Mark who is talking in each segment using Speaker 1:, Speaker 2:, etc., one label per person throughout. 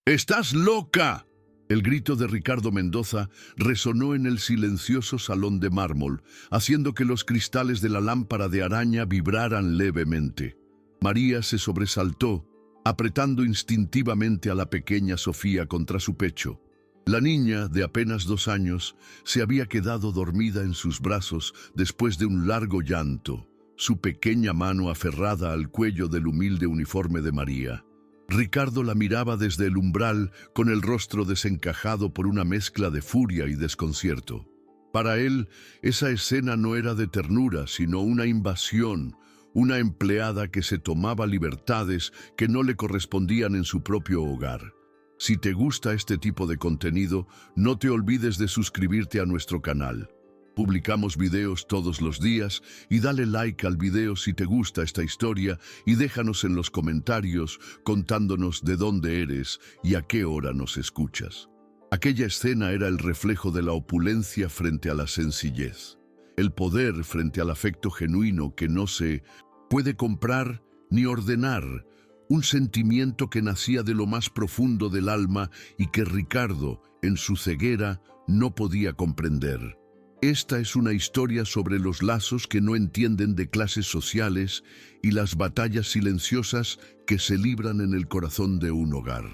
Speaker 1: ¡Estás loca! El grito de Ricardo Mendoza resonó en el silencioso salón de mármol, haciendo que los cristales de la lámpara de araña vibraran levemente. María se sobresaltó, apretando instintivamente a la pequeña Sofía contra su pecho. La niña, de apenas 2 años, se había quedado dormida en sus brazos después de un largo llanto, su pequeña mano aferrada al cuello del humilde uniforme de María. Ricardo la miraba desde el umbral con el rostro desencajado por una mezcla de furia y desconcierto. Para él, esa escena no era de ternura, sino una invasión, una empleada que se tomaba libertades que no le correspondían en su propio hogar. Si te gusta este tipo de contenido, no te olvides de suscribirte a nuestro canal. Publicamos videos todos los días y dale like al video si te gusta esta historia y déjanos en los comentarios contándonos de dónde eres y a qué hora nos escuchas. Aquella escena era el reflejo de la opulencia frente a la sencillez, el poder frente al afecto genuino que no se puede comprar ni ordenar, un sentimiento que nacía de lo más profundo del alma y que Ricardo, en su ceguera, no podía comprender. Esta es una historia sobre los lazos que no entienden de clases sociales y las batallas silenciosas que se libran en el corazón de un hogar.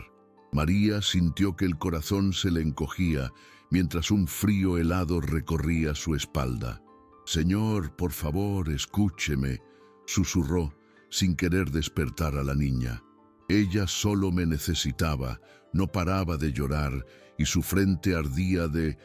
Speaker 1: María sintió que el corazón se le encogía mientras un frío helado recorría su espalda. «Señor, por favor, escúcheme», susurró, sin querer despertar a la niña. Ella solo me necesitaba, no paraba de llorar y su frente ardía de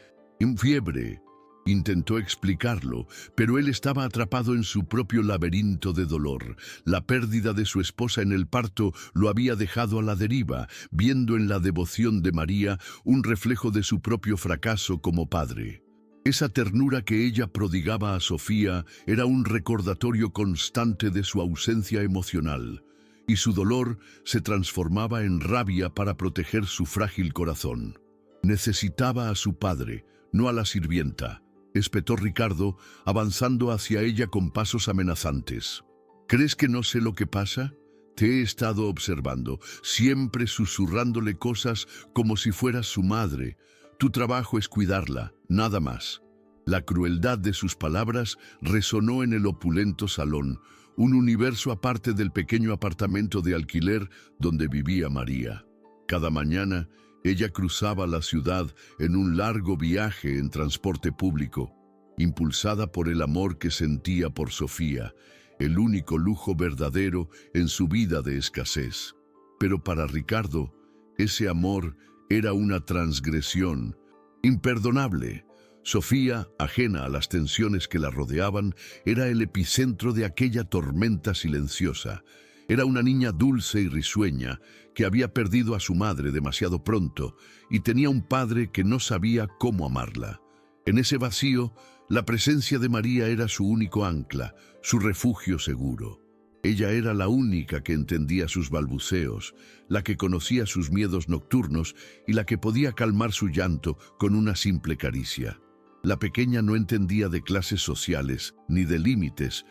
Speaker 1: fiebre. Intentó explicarlo, pero él estaba atrapado en su propio laberinto de dolor. La pérdida de su esposa en el parto lo había dejado a la deriva, viendo en la devoción de María un reflejo de su propio fracaso como padre. Esa ternura que ella prodigaba a Sofía era un recordatorio constante de su ausencia emocional, y su dolor se transformaba en rabia para proteger su frágil corazón. Necesitaba a su padre, no a la sirvienta, espetó Ricardo, avanzando hacia ella con pasos amenazantes. ¿Crees que no sé lo que pasa? Te he estado observando, siempre susurrándole cosas como si fueras su madre. Tu trabajo es cuidarla, nada más. La crueldad de sus palabras resonó en el opulento salón, un universo aparte del pequeño apartamento de alquiler donde vivía María. Cada mañana, ella cruzaba la ciudad en un largo viaje en transporte público, impulsada por el amor que sentía por Sofía, el único lujo verdadero en su vida de escasez. Pero para Ricardo, ese amor era una transgresión imperdonable. Sofía, ajena a las tensiones que la rodeaban, era el epicentro de aquella tormenta silenciosa. Era una niña dulce y risueña que había perdido a su madre demasiado pronto y tenía un padre que no sabía cómo amarla. En ese vacío, la presencia de María era su único ancla, su refugio seguro. Ella era la única que entendía sus balbuceos, la que conocía sus miedos nocturnos y la que podía calmar su llanto con una simple caricia. La pequeña no entendía de clases sociales ni de límites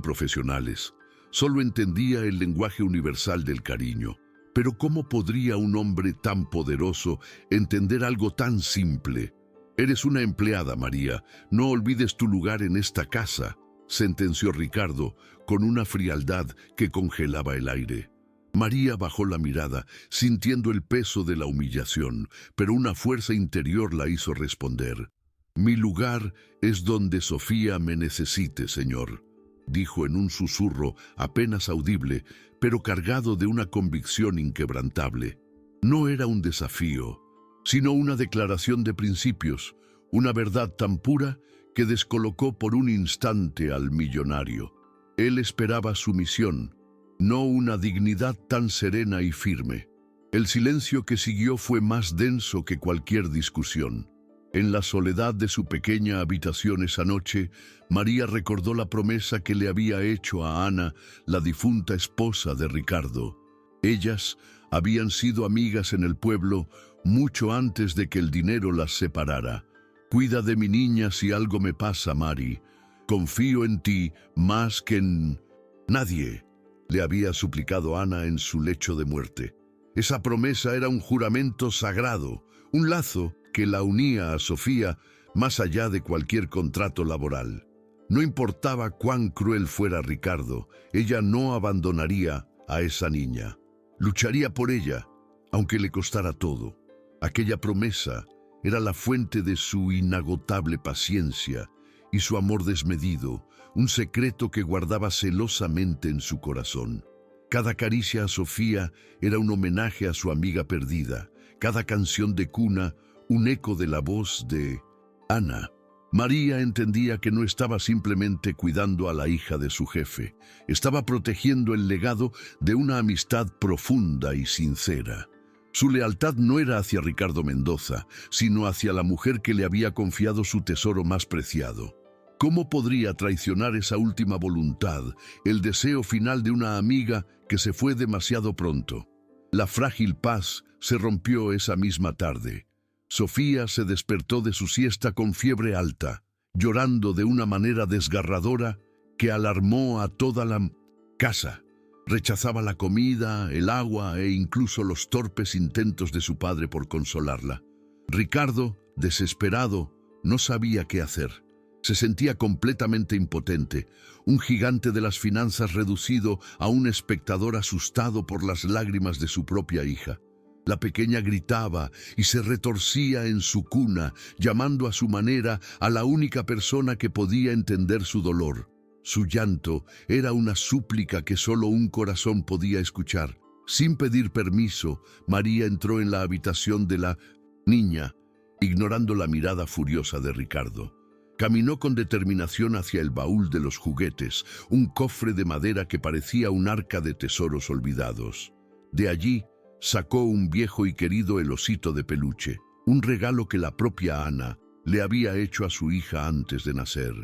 Speaker 1: profesionales. Solo entendía el lenguaje universal del cariño. Pero ¿cómo podría un hombre tan poderoso entender algo tan simple? Eres una empleada, María. No olvides tu lugar en esta casa, sentenció Ricardo con una frialdad que congelaba el aire. María bajó la mirada, sintiendo el peso de la humillación, pero una fuerza interior la hizo responder. Mi lugar es donde Sofía me necesite, señor, dijo en un susurro apenas audible, pero cargado de una convicción inquebrantable. No era un desafío, sino una declaración de principios, una verdad tan pura que descolocó por un instante al millonario. Él esperaba sumisión, no una dignidad tan serena y firme. El silencio que siguió fue más denso que cualquier discusión. En la soledad de su pequeña habitación esa noche, María recordó la promesa que le había hecho a Ana, la difunta esposa de Ricardo. Ellas habían sido amigas en el pueblo mucho antes de que el dinero las separara. Cuida de mi niña si algo me pasa, Mari. Confío en ti más que en nadie, le había suplicado Ana en su lecho de muerte. Esa promesa era un juramento sagrado, un lazo que la unía a Sofía más allá de cualquier contrato laboral. No importaba cuán cruel fuera Ricardo, ella no abandonaría a esa niña. Lucharía por ella, aunque le costara todo. Aquella promesa era la fuente de su inagotable paciencia y su amor desmedido, un secreto que guardaba celosamente en su corazón. Cada caricia a Sofía era un homenaje a su amiga perdida, cada canción de cuna un eco de la voz de Ana. María entendía que no estaba simplemente cuidando a la hija de su jefe, estaba protegiendo el legado de una amistad profunda y sincera. Su lealtad no era hacia Ricardo Mendoza, sino hacia la mujer que le había confiado su tesoro más preciado. ¿Cómo podría traicionar esa última voluntad, el deseo final de una amiga que se fue demasiado pronto? La frágil paz se rompió esa misma tarde. Sofía se despertó de su siesta con fiebre alta, llorando de una manera desgarradora que alarmó a toda la casa. Rechazaba la comida, el agua e incluso los torpes intentos de su padre por consolarla. Ricardo, desesperado, no sabía qué hacer. Se sentía completamente impotente, un gigante de las finanzas reducido a un espectador asustado por las lágrimas de su propia hija. La pequeña gritaba y se retorcía en su cuna, llamando a su manera a la única persona que podía entender su dolor. Su llanto era una súplica que solo un corazón podía escuchar. Sin pedir permiso, María entró en la habitación de la niña, ignorando la mirada furiosa de Ricardo. Caminó con determinación hacia el baúl de los juguetes, un cofre de madera que parecía un arca de tesoros olvidados. De allí sacó un viejo y querido osito de peluche, un regalo que la propia Ana le había hecho a su hija antes de nacer.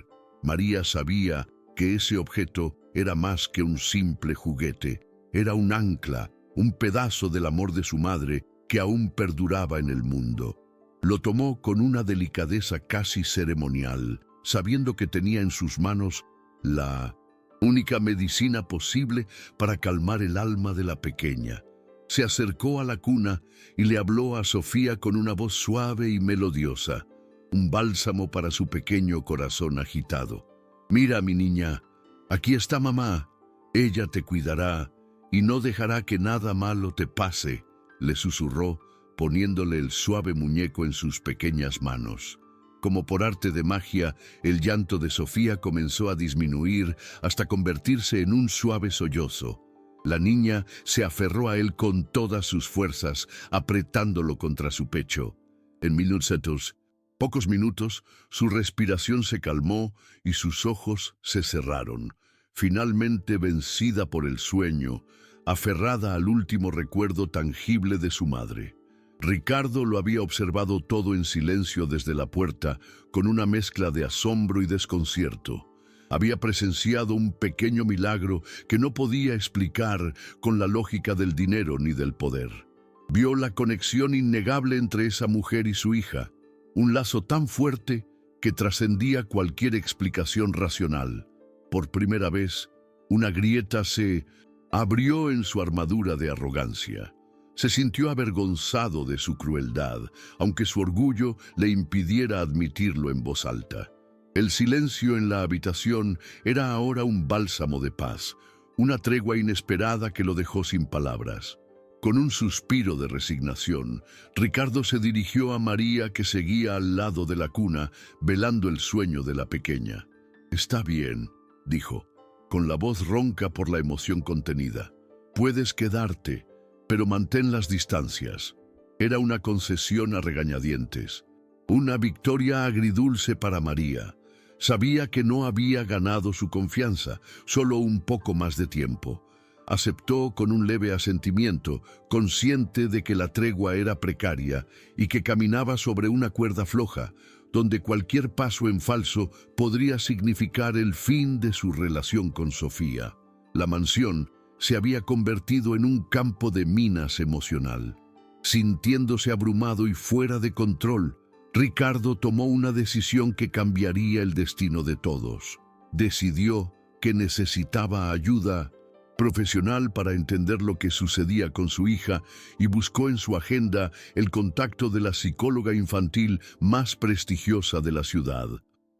Speaker 1: María sabía que ese objeto era más que un simple juguete, era un ancla, un pedazo del amor de su madre que aún perduraba en el mundo. Lo tomó con una delicadeza casi ceremonial, sabiendo que tenía en sus manos la única medicina posible para calmar el alma de la pequeña. Se acercó a la cuna y le habló a Sofía con una voz suave y melodiosa, un bálsamo para su pequeño corazón agitado. «Mira, mi niña, aquí está mamá. Ella te cuidará y no dejará que nada malo te pase», le susurró, poniéndole el suave muñeco en sus pequeñas manos. Como por arte de magia, el llanto de Sofía comenzó a disminuir hasta convertirse en un suave sollozo. La niña se aferró a él con todas sus fuerzas, apretándolo contra su pecho. En pocos minutos, su respiración se calmó y sus ojos se cerraron. Finalmente vencida por el sueño, aferrada al último recuerdo tangible de su madre. Ricardo lo había observado todo en silencio desde la puerta, con una mezcla de asombro y desconcierto. Había presenciado un pequeño milagro que no podía explicar con la lógica del dinero ni del poder. Vio la conexión innegable entre esa mujer y su hija, un lazo tan fuerte que trascendía cualquier explicación racional. Por primera vez, una grieta se abrió en su armadura de arrogancia. Se sintió avergonzado de su crueldad, aunque su orgullo le impidiera admitirlo en voz alta. El silencio en la habitación era ahora un bálsamo de paz, una tregua inesperada que lo dejó sin palabras. Con un suspiro de resignación, Ricardo se dirigió a María, que seguía al lado de la cuna, velando el sueño de la pequeña. «Está bien», dijo, con la voz ronca por la emoción contenida. «Puedes quedarte, pero mantén las distancias». Era una concesión a regañadientes, una victoria agridulce para María. Sabía que no había ganado su confianza, solo un poco más de tiempo. Aceptó con un leve asentimiento, consciente de que la tregua era precaria y que caminaba sobre una cuerda floja, donde cualquier paso en falso podría significar el fin de su relación con Sofía. La mansión se había convertido en un campo de minas emocional. Sintiéndose abrumado y fuera de control, Ricardo tomó una decisión que cambiaría el destino de todos. Decidió que necesitaba ayuda profesional para entender lo que sucedía con su hija y buscó en su agenda el contacto de la psicóloga infantil más prestigiosa de la ciudad.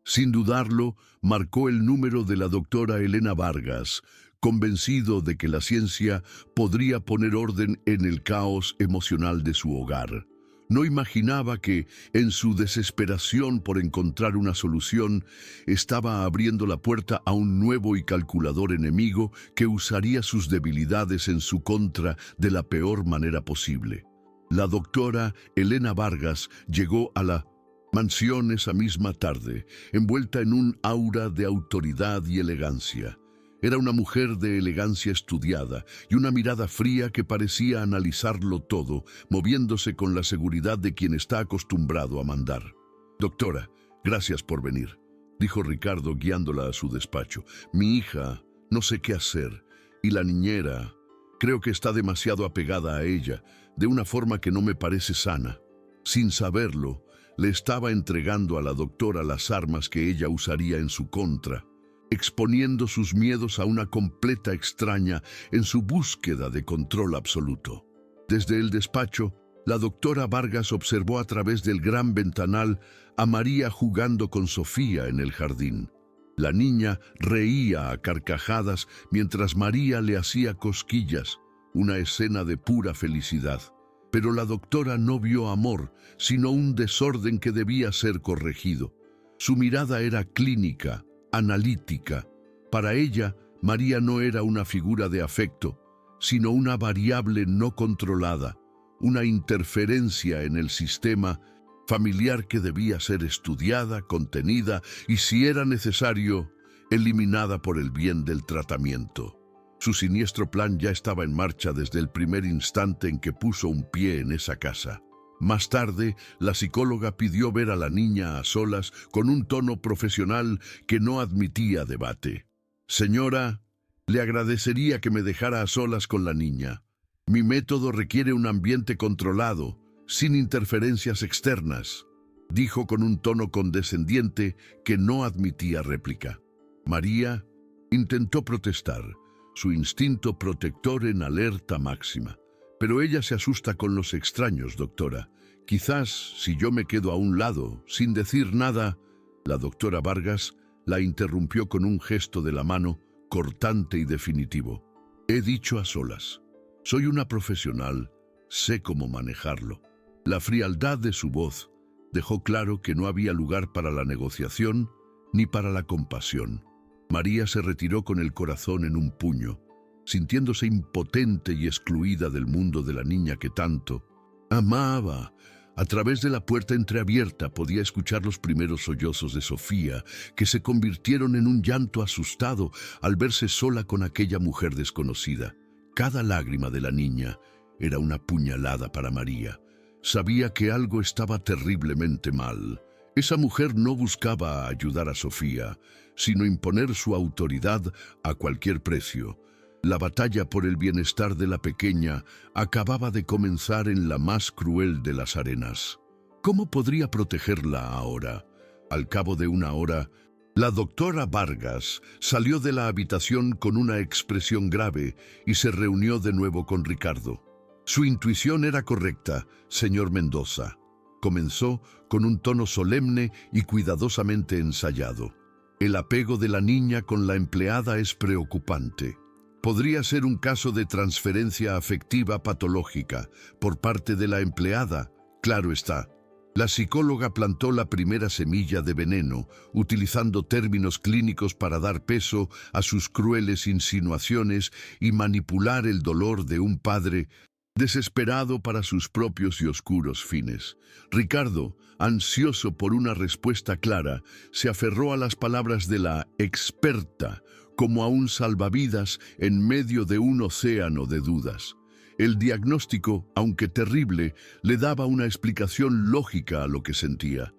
Speaker 1: Sin dudarlo, marcó el número de la doctora Elena Vargas, convencido de que la ciencia podría poner orden en el caos emocional de su hogar. No imaginaba que, en su desesperación por encontrar una solución, estaba abriendo la puerta a un nuevo y calculador enemigo que usaría sus debilidades en su contra de la peor manera posible. La doctora Elena Vargas llegó a la mansión esa misma tarde, envuelta en un aura de autoridad y elegancia. Era una mujer de elegancia estudiada y una mirada fría que parecía analizarlo todo, moviéndose con la seguridad de quien está acostumbrado a mandar. «Doctora, gracias por venir», dijo Ricardo guiándola a su despacho. «Mi hija, no sé qué hacer, y la niñera, creo que está demasiado apegada a ella, de una forma que no me parece sana». Sin saberlo, le estaba entregando a la doctora las armas que ella usaría en su contra, exponiendo sus miedos a una completa extraña en su búsqueda de control absoluto. Desde el despacho, la doctora Vargas observó a través del gran ventanal a María jugando con Sofía en el jardín. La niña reía a carcajadas mientras María le hacía cosquillas, una escena de pura felicidad. Pero la doctora no vio amor, sino un desorden que debía ser corregido. Su mirada era clínica, analítica. Para ella, María no era una figura de afecto, sino una variable no controlada, una interferencia en el sistema familiar que debía ser estudiada, contenida y, si era necesario, eliminada por el bien del tratamiento. Su siniestro plan ya estaba en marcha desde el primer instante en que puso un pie en esa casa. Más tarde, la psicóloga pidió ver a la niña a solas con un tono profesional que no admitía debate. «Señora, le agradecería que me dejara a solas con la niña. Mi método requiere un ambiente controlado, sin interferencias externas», dijo con un tono condescendiente que no admitía réplica. María intentó protestar, su instinto protector en alerta máxima. «Pero ella se asusta con los extraños, doctora. Quizás, si yo me quedo a un lado, sin decir nada». La doctora Vargas la interrumpió con un gesto de la mano, cortante y definitivo. «He dicho a solas. Soy una profesional, sé cómo manejarlo». La frialdad de su voz dejó claro que no había lugar para la negociación ni para la compasión. María se retiró con el corazón en un puño, sintiéndose impotente y excluida del mundo de la niña que tanto amaba. A través de la puerta entreabierta podía escuchar los primeros sollozos de Sofía, que se convirtieron en un llanto asustado al verse sola con aquella mujer desconocida. Cada lágrima de la niña era una puñalada para María. Sabía que algo estaba terriblemente mal. Esa mujer no buscaba ayudar a Sofía, sino imponer su autoridad a cualquier precio. La batalla por el bienestar de la pequeña acababa de comenzar en la más cruel de las arenas. ¿Cómo podría protegerla ahora? Al cabo de una hora, la doctora Vargas salió de la habitación con una expresión grave y se reunió de nuevo con Ricardo. «Su intuición era correcta, señor Mendoza», comenzó con un tono solemne y cuidadosamente ensayado. «El apego de la niña con la empleada es preocupante. Podría ser un caso de transferencia afectiva patológica por parte de la empleada, claro está». La psicóloga plantó la primera semilla de veneno, utilizando términos clínicos para dar peso a sus crueles insinuaciones y manipular el dolor de un padre desesperado para sus propios y oscuros fines. Ricardo, ansioso por una respuesta clara, se aferró a las palabras de la experta como a un salvavidas en medio de un océano de dudas. El diagnóstico, aunque terrible, le daba una explicación lógica a lo que sentía.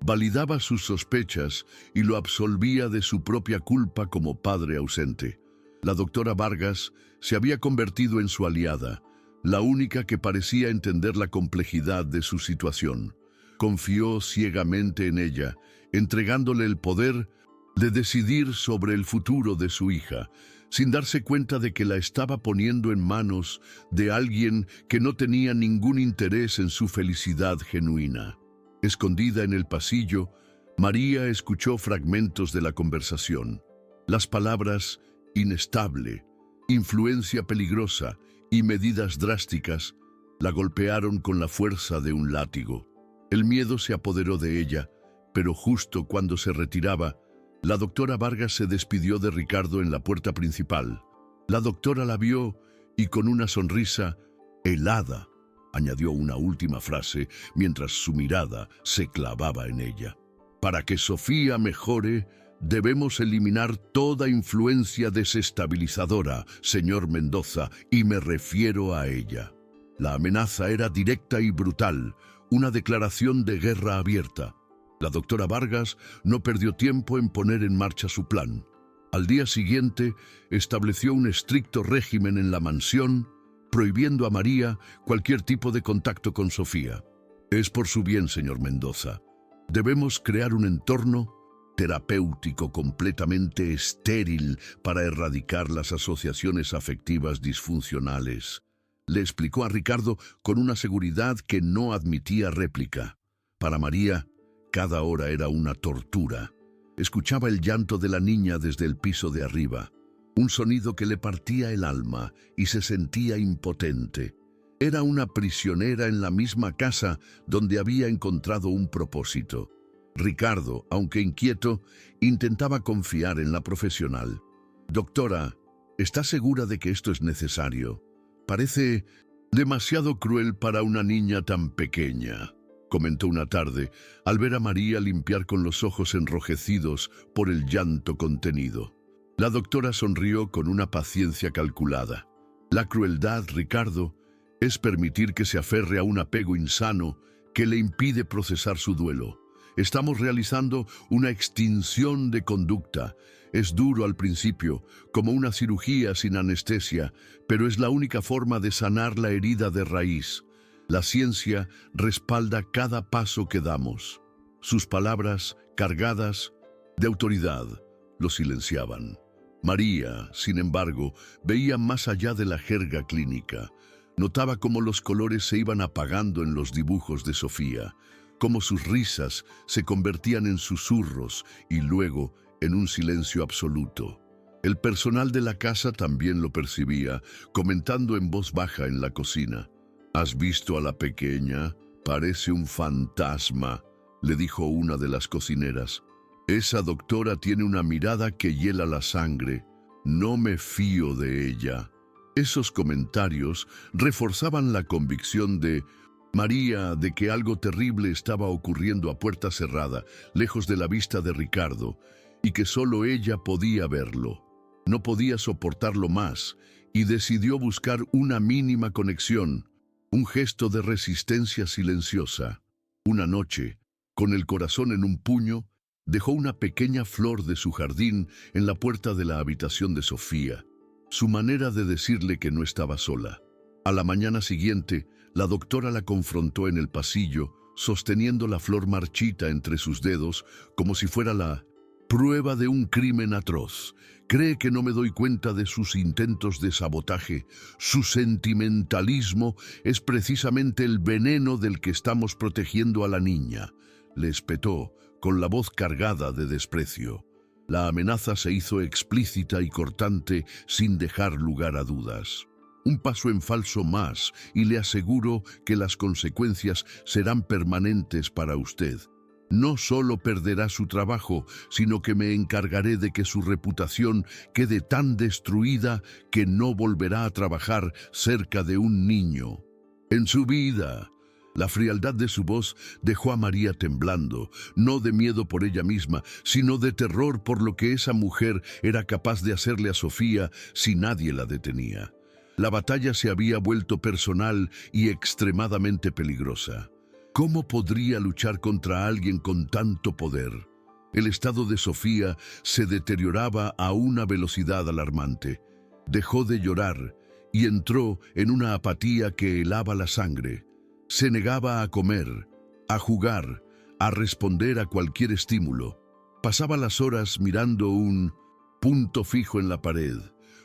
Speaker 1: Validaba sus sospechas y lo absolvía de su propia culpa como padre ausente. La doctora Vargas se había convertido en su aliada, la única que parecía entender la complejidad de su situación. Confió ciegamente en ella, entregándole el poder de decidir sobre el futuro de su hija, sin darse cuenta de que la estaba poniendo en manos de alguien que no tenía ningún interés en su felicidad genuina. Escondida en el pasillo, María escuchó fragmentos de la conversación. Las palabras inestable, influencia peligrosa y medidas drásticas la golpearon con la fuerza de un látigo. El miedo se apoderó de ella, pero justo cuando se retiraba, la doctora Vargas se despidió de Ricardo en la puerta principal. La doctora la vio y con una sonrisa helada añadió una última frase mientras su mirada se clavaba en ella. Para que Sofía mejore, debemos eliminar toda influencia desestabilizadora, señor Mendoza, y me refiero a ella. La amenaza era directa y brutal, una declaración de guerra abierta. La doctora Vargas no perdió tiempo en poner en marcha su plan. Al día siguiente, estableció un estricto régimen en la mansión, prohibiendo a María cualquier tipo de contacto con Sofía. Es por su bien, señor Mendoza. Debemos crear un entorno terapéutico completamente estéril para erradicar las asociaciones afectivas disfuncionales. Le explicó a Ricardo con una seguridad que no admitía réplica. Para María, cada hora era una tortura. Escuchaba el llanto de la niña desde el piso de arriba, un sonido que le partía el alma y se sentía impotente. Era una prisionera en la misma casa donde había encontrado un propósito. Ricardo, aunque inquieto, intentaba confiar en la profesional. Doctora, ¿está segura de que esto es necesario? Parece demasiado cruel para una niña tan pequeña, comentó una tarde, al ver a María limpiar con los ojos enrojecidos por el llanto contenido. La doctora sonrió con una paciencia calculada. La crueldad, Ricardo, es permitir que se aferre a un apego insano que le impide procesar su duelo. Estamos realizando una extinción de conducta. Es duro al principio, como una cirugía sin anestesia, pero es la única forma de sanar la herida de raíz. La ciencia respalda cada paso que damos. Sus palabras, cargadas de autoridad, lo silenciaban. María, sin embargo, veía más allá de la jerga clínica. Notaba cómo los colores se iban apagando en los dibujos de Sofía, cómo sus risas se convertían en susurros y luego en un silencio absoluto. El personal de la casa también lo percibía, comentando en voz baja en la cocina. «¿Has visto a la pequeña? Parece un fantasma», le dijo una de las cocineras. «Esa doctora tiene una mirada que hiela la sangre. No me fío de ella». Esos comentarios reforzaban la convicción de María de que algo terrible estaba ocurriendo a puerta cerrada, lejos de la vista de Ricardo, y que solo ella podía verlo. No podía soportarlo más y decidió buscar una mínima conexión, un gesto de resistencia silenciosa. Una noche, con el corazón en un puño, dejó una pequeña flor de su jardín en la puerta de la habitación de Sofía, su manera de decirle que no estaba sola. A la mañana siguiente, la doctora la confrontó en el pasillo, sosteniendo la flor marchita entre sus dedos, como si fuera la prueba de un crimen atroz. ¿Cree que no me doy cuenta de sus intentos de sabotaje? Su sentimentalismo es precisamente el veneno del que estamos protegiendo a la niña, le espetó, con la voz cargada de desprecio. La amenaza se hizo explícita y cortante sin dejar lugar a dudas. Un paso en falso más y le aseguro que las consecuencias serán permanentes para usted. No solo perderá su trabajo, sino que me encargaré de que su reputación quede tan destruida que no volverá a trabajar cerca de un niño en su vida. La frialdad de su voz dejó a María temblando, no de miedo por ella misma, sino de terror por lo que esa mujer era capaz de hacerle a Sofía si nadie la detenía. La batalla se había vuelto personal y extremadamente peligrosa. ¿Cómo podría luchar contra alguien con tanto poder? El estado de Sofía se deterioraba a una velocidad alarmante. Dejó de llorar y entró en una apatía que helaba la sangre. Se negaba a comer, a jugar, a responder a cualquier estímulo. Pasaba las horas mirando un punto fijo en la pared,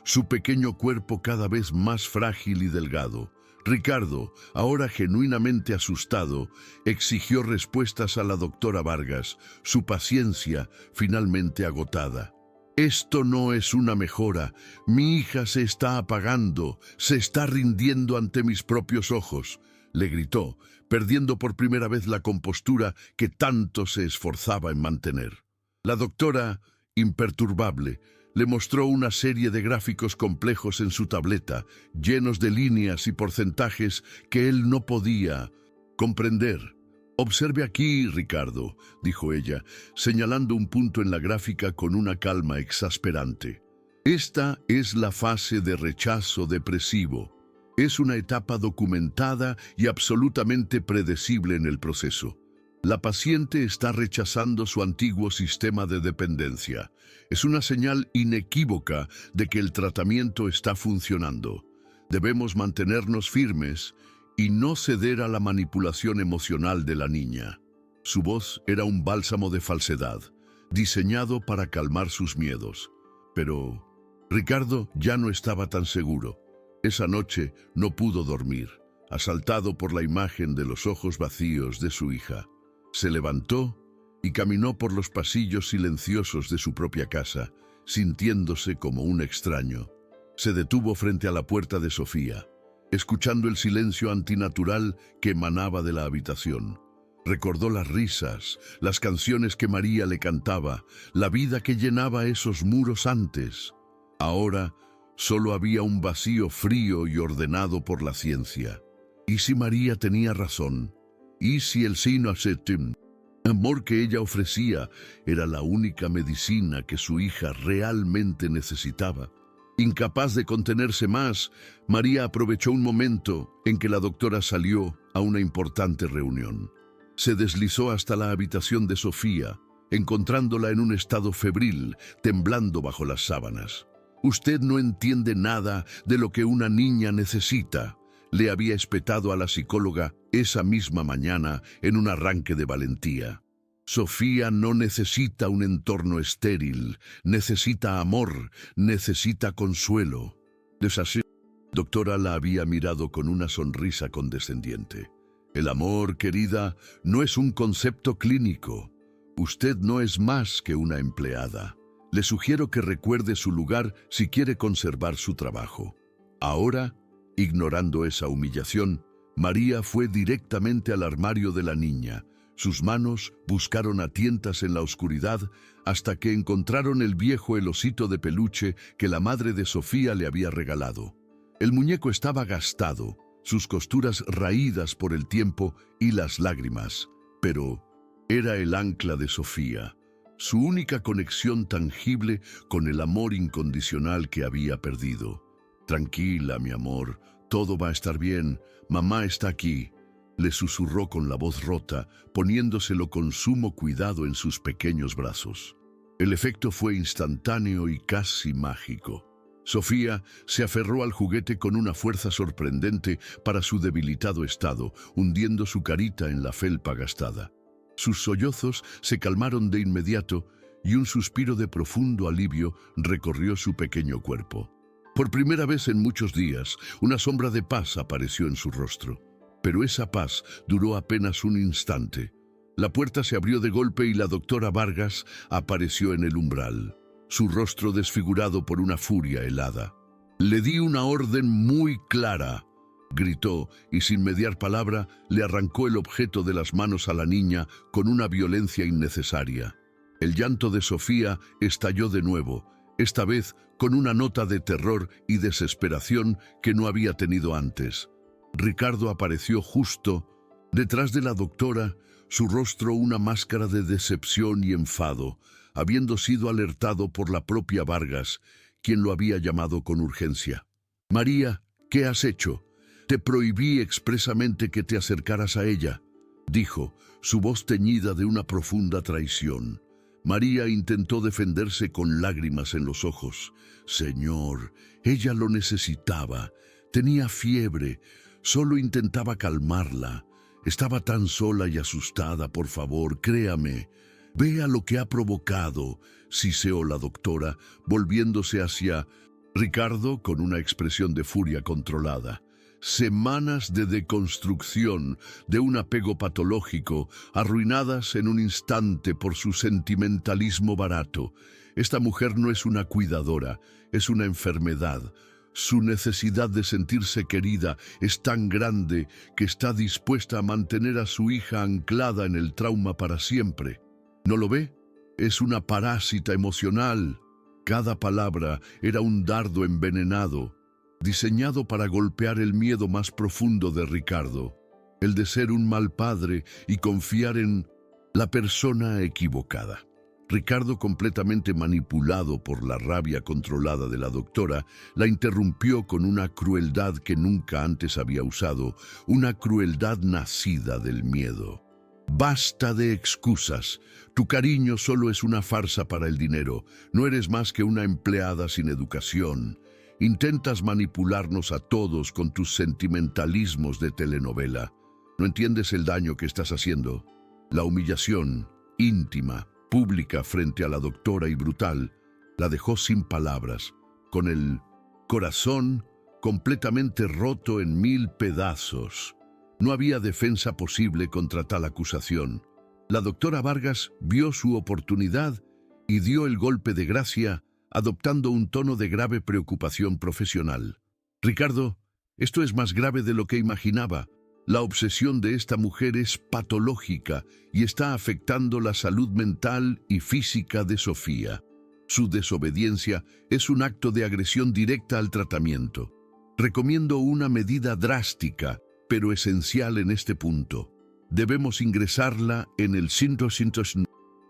Speaker 1: su pequeño cuerpo cada vez más frágil y delgado. Ricardo, ahora genuinamente asustado, exigió respuestas a la doctora Vargas, su paciencia finalmente agotada. «Esto no es una mejora. Mi hija se está apagando, se está rindiendo ante mis propios ojos», le gritó, perdiendo por primera vez la compostura que tanto se esforzaba en mantener. La doctora, imperturbable, le mostró una serie de gráficos complejos en su tableta, llenos de líneas y porcentajes que él no podía comprender. «Observe aquí, Ricardo», dijo ella, señalando un punto en la gráfica con una calma exasperante. «Esta es la fase de rechazo depresivo. Es una etapa documentada y absolutamente predecible en el proceso. La paciente está rechazando su antiguo sistema de dependencia. Es una señal inequívoca de que el tratamiento está funcionando. Debemos mantenernos firmes y no ceder a la manipulación emocional de la niña». Su voz era un bálsamo de falsedad, diseñado para calmar sus miedos. Pero Ricardo ya no estaba tan seguro. Esa noche no pudo dormir, asaltado por la imagen de los ojos vacíos de su hija. Se levantó y caminó por los pasillos silenciosos de su propia casa, sintiéndose como un extraño. Se detuvo frente a la puerta de Sofía, escuchando el silencio antinatural que emanaba de la habitación. Recordó las risas, las canciones que María le cantaba, la vida que llenaba esos muros antes. Ahora solo había un vacío frío y ordenado por la ciencia. ¿Y si María tenía razón? ¿Y si el amor que ella ofrecía era la única medicina que su hija realmente necesitaba? Incapaz de contenerse más, María aprovechó un momento en que la doctora salió a una importante reunión. Se deslizó hasta la habitación de Sofía, encontrándola en un estado febril, temblando bajo las sábanas. «Usted no entiende nada de lo que una niña necesita», le había espetado a la psicóloga esa misma mañana en un arranque de valentía. «Sofía no necesita un entorno estéril, necesita amor, necesita consuelo». Desasí, la doctora la había mirado con una sonrisa condescendiente. «El amor, querida, no es un concepto clínico. Usted no es más que una empleada. Le sugiero que recuerde su lugar si quiere conservar su trabajo». Ahora, ignorando esa humillación, María fue directamente al armario de la niña. Sus manos buscaron a tientas en la oscuridad hasta que encontraron el viejo osito de peluche que la madre de Sofía le había regalado. El muñeco estaba gastado, sus costuras raídas por el tiempo y las lágrimas, pero era el ancla de Sofía, su única conexión tangible con el amor incondicional que había perdido. «Tranquila, mi amor, todo va a estar bien, mamá está aquí», le susurró con la voz rota, poniéndoselo con sumo cuidado en sus pequeños brazos. El efecto fue instantáneo y casi mágico. Sofía se aferró al juguete con una fuerza sorprendente para su debilitado estado, hundiendo su carita en la felpa gastada. Sus sollozos se calmaron de inmediato y un suspiro de profundo alivio recorrió su pequeño cuerpo. Por primera vez en muchos días, una sombra de paz apareció en su rostro. Pero esa paz duró apenas un instante. La puerta se abrió de golpe y la doctora Vargas apareció en el umbral, su rostro desfigurado por una furia helada. «Le di una orden muy clara», gritó, y sin mediar palabra le arrancó el objeto de las manos a la niña con una violencia innecesaria. El llanto de Sofía estalló de nuevo, esta vez con una nota de terror y desesperación que no había tenido antes. Ricardo apareció justo detrás de la doctora, su rostro una máscara de decepción y enfado, habiendo sido alertado por la propia Vargas, quien lo había llamado con urgencia. «María, ¿qué has hecho? Te prohibí expresamente que te acercaras a ella», dijo, su voz teñida de una profunda traición. María intentó defenderse con lágrimas en los ojos. «Señor, ella lo necesitaba. Tenía fiebre. Solo intentaba calmarla. Estaba tan sola y asustada, por favor, créame. Vea lo que ha provocado», siseó la doctora, volviéndose hacia Ricardo, con una expresión de furia controlada. Semanas de deconstrucción de un apego patológico, arruinadas en un instante por su sentimentalismo barato. Esta mujer no es una cuidadora, es una enfermedad. Su necesidad de sentirse querida es tan grande que está dispuesta a mantener a su hija anclada en el trauma para siempre. ¿No lo ve? Es una parásita emocional. Cada palabra era un dardo envenenado, diseñado para golpear el miedo más profundo de Ricardo, el de ser un mal padre y confiar en la persona equivocada. Ricardo, completamente manipulado por la rabia controlada de la doctora, la interrumpió con una crueldad que nunca antes había usado, una crueldad nacida del miedo. Basta de excusas. Tu cariño solo es una farsa para el dinero. No eres más que una empleada sin educación. Intentas manipularnos a todos con tus sentimentalismos de telenovela. ¿No entiendes el daño que estás haciendo? La humillación, íntima, pública frente a la doctora y brutal, la dejó sin palabras, con el corazón completamente roto en 1000 pedazos. No había defensa posible contra tal acusación. La doctora Vargas vio su oportunidad y dio el golpe de gracia, adoptando un tono de grave preocupación profesional. Ricardo, esto es más grave de lo que imaginaba. La obsesión de esta mujer es patológica y está afectando la salud mental y física de Sofía. Su desobediencia es un acto de agresión directa al tratamiento. Recomiendo una medida drástica, pero esencial en este punto. Debemos ingresarla en el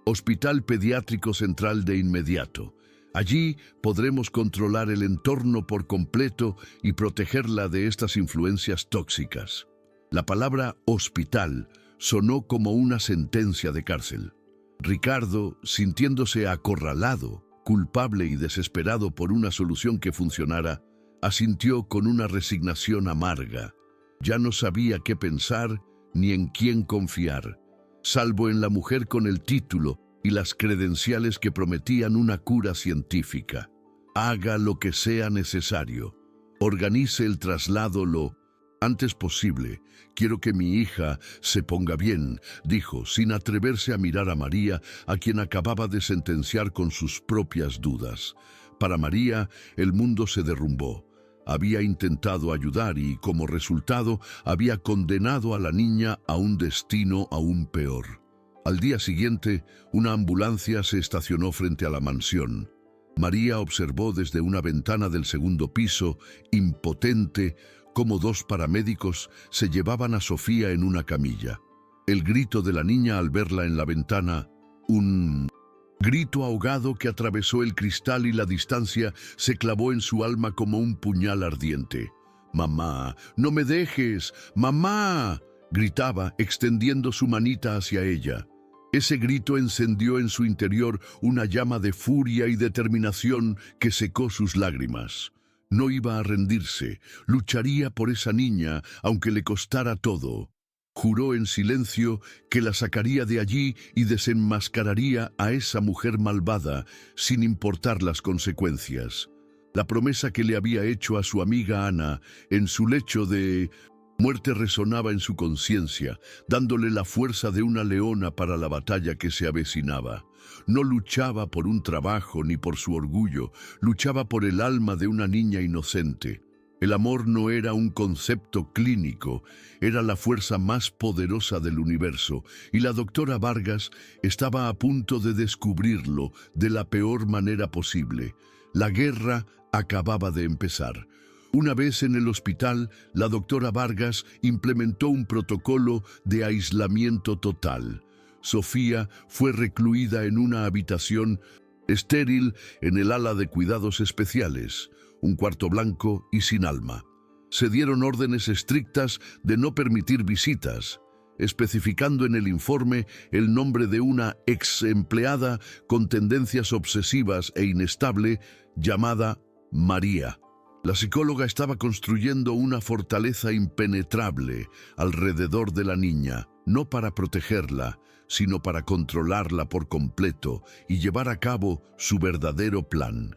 Speaker 1: Hospital Pediátrico Central de inmediato. Allí podremos controlar el entorno por completo y protegerla de estas influencias tóxicas. La palabra hospital sonó como una sentencia de cárcel. Ricardo, sintiéndose acorralado, culpable y desesperado por una solución que funcionara, asintió con una resignación amarga. Ya no sabía qué pensar ni en quién confiar, salvo en la mujer con el título y las credenciales que prometían una cura científica. Haga lo que sea necesario. Organice el traslado lo antes posible. Quiero que mi hija se ponga bien, dijo, sin atreverse a mirar a María, a quien acababa de sentenciar con sus propias dudas. Para María, el mundo se derrumbó. Había intentado ayudar y, como resultado, había condenado a la niña a un destino aún peor. Al día siguiente, una ambulancia se estacionó frente a la mansión. María observó desde una ventana del segundo piso, impotente, cómo 2 paramédicos se llevaban a Sofía en una camilla. El grito de la niña al verla en la ventana, un grito ahogado que atravesó el cristal y la distancia, se clavó en su alma como un puñal ardiente. «Mamá, no me dejes, mamá», gritaba, extendiendo su manita hacia ella. Ese grito encendió en su interior una llama de furia y determinación que secó sus lágrimas. No iba a rendirse, lucharía por esa niña, aunque le costara todo. Juró en silencio que la sacaría de allí y desenmascararía a esa mujer malvada, sin importar las consecuencias. La promesa que le había hecho a su amiga Ana en su lecho de muerte resonaba en su conciencia, dándole la fuerza de una leona para la batalla que se avecinaba. No luchaba por un trabajo ni por su orgullo, luchaba por el alma de una niña inocente. El amor no era un concepto clínico, era la fuerza más poderosa del universo, y la doctora Vargas estaba a punto de descubrirlo de la peor manera posible. La guerra acababa de empezar. Una vez en el hospital, la doctora Vargas implementó un protocolo de aislamiento total. Sofía fue recluida en una habitación estéril en el ala de cuidados especiales, un cuarto blanco y sin alma. Se dieron órdenes estrictas de no permitir visitas, especificando en el informe el nombre de una ex empleada con tendencias obsesivas e inestable llamada María. La psicóloga estaba construyendo una fortaleza impenetrable alrededor de la niña, no para protegerla, sino para controlarla por completo y llevar a cabo su verdadero plan.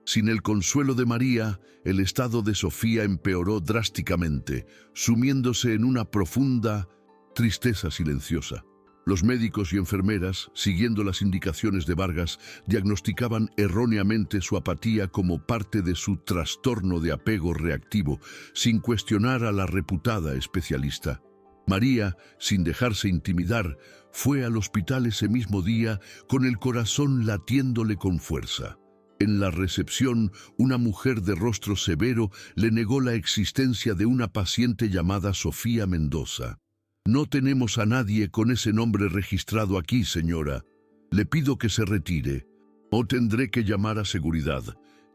Speaker 1: Sin el consuelo de María, el estado de Sofía empeoró drásticamente, sumiéndose en una profunda tristeza silenciosa. Los médicos y enfermeras, siguiendo las indicaciones de Vargas, diagnosticaban erróneamente su apatía como parte de su trastorno de apego reactivo, sin cuestionar a la reputada especialista. María, sin dejarse intimidar, fue al hospital ese mismo día con el corazón latiéndole con fuerza. En la recepción, una mujer de rostro severo le negó la existencia de una paciente llamada Sofía Mendoza. «No tenemos a nadie con ese nombre registrado aquí, señora. Le pido que se retire, o tendré que llamar a seguridad»,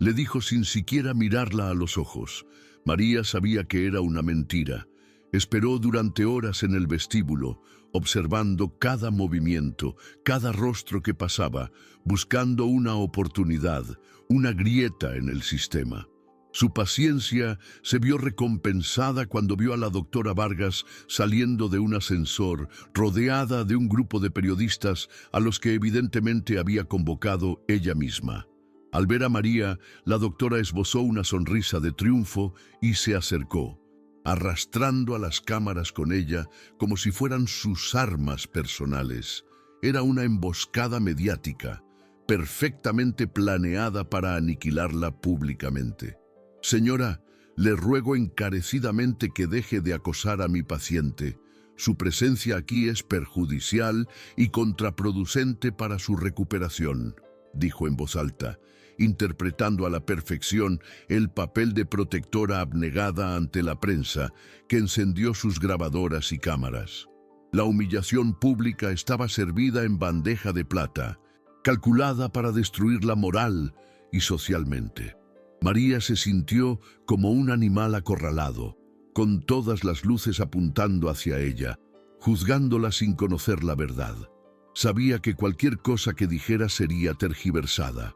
Speaker 1: le dijo sin siquiera mirarla a los ojos. María sabía que era una mentira. Esperó durante horas en el vestíbulo, observando cada movimiento, cada rostro que pasaba, buscando una oportunidad, una grieta en el sistema. Su paciencia se vio recompensada cuando vio a la doctora Vargas saliendo de un ascensor, rodeada de un grupo de periodistas a los que evidentemente había convocado ella misma. Al ver a María, la doctora esbozó una sonrisa de triunfo y se acercó, arrastrando a las cámaras con ella como si fueran sus armas personales. Era una emboscada mediática, perfectamente planeada para aniquilarla públicamente. «Señora, le ruego encarecidamente que deje de acosar a mi paciente. Su presencia aquí es perjudicial y contraproducente para su recuperación», dijo en voz alta, interpretando a la perfección el papel de protectora abnegada ante la prensa que encendió sus grabadoras y cámaras. La humillación pública estaba servida en bandeja de plata, calculada para destruirla moral y socialmente. María se sintió como un animal acorralado, con todas las luces apuntando hacia ella, juzgándola sin conocer la verdad. Sabía que cualquier cosa que dijera sería tergiversada.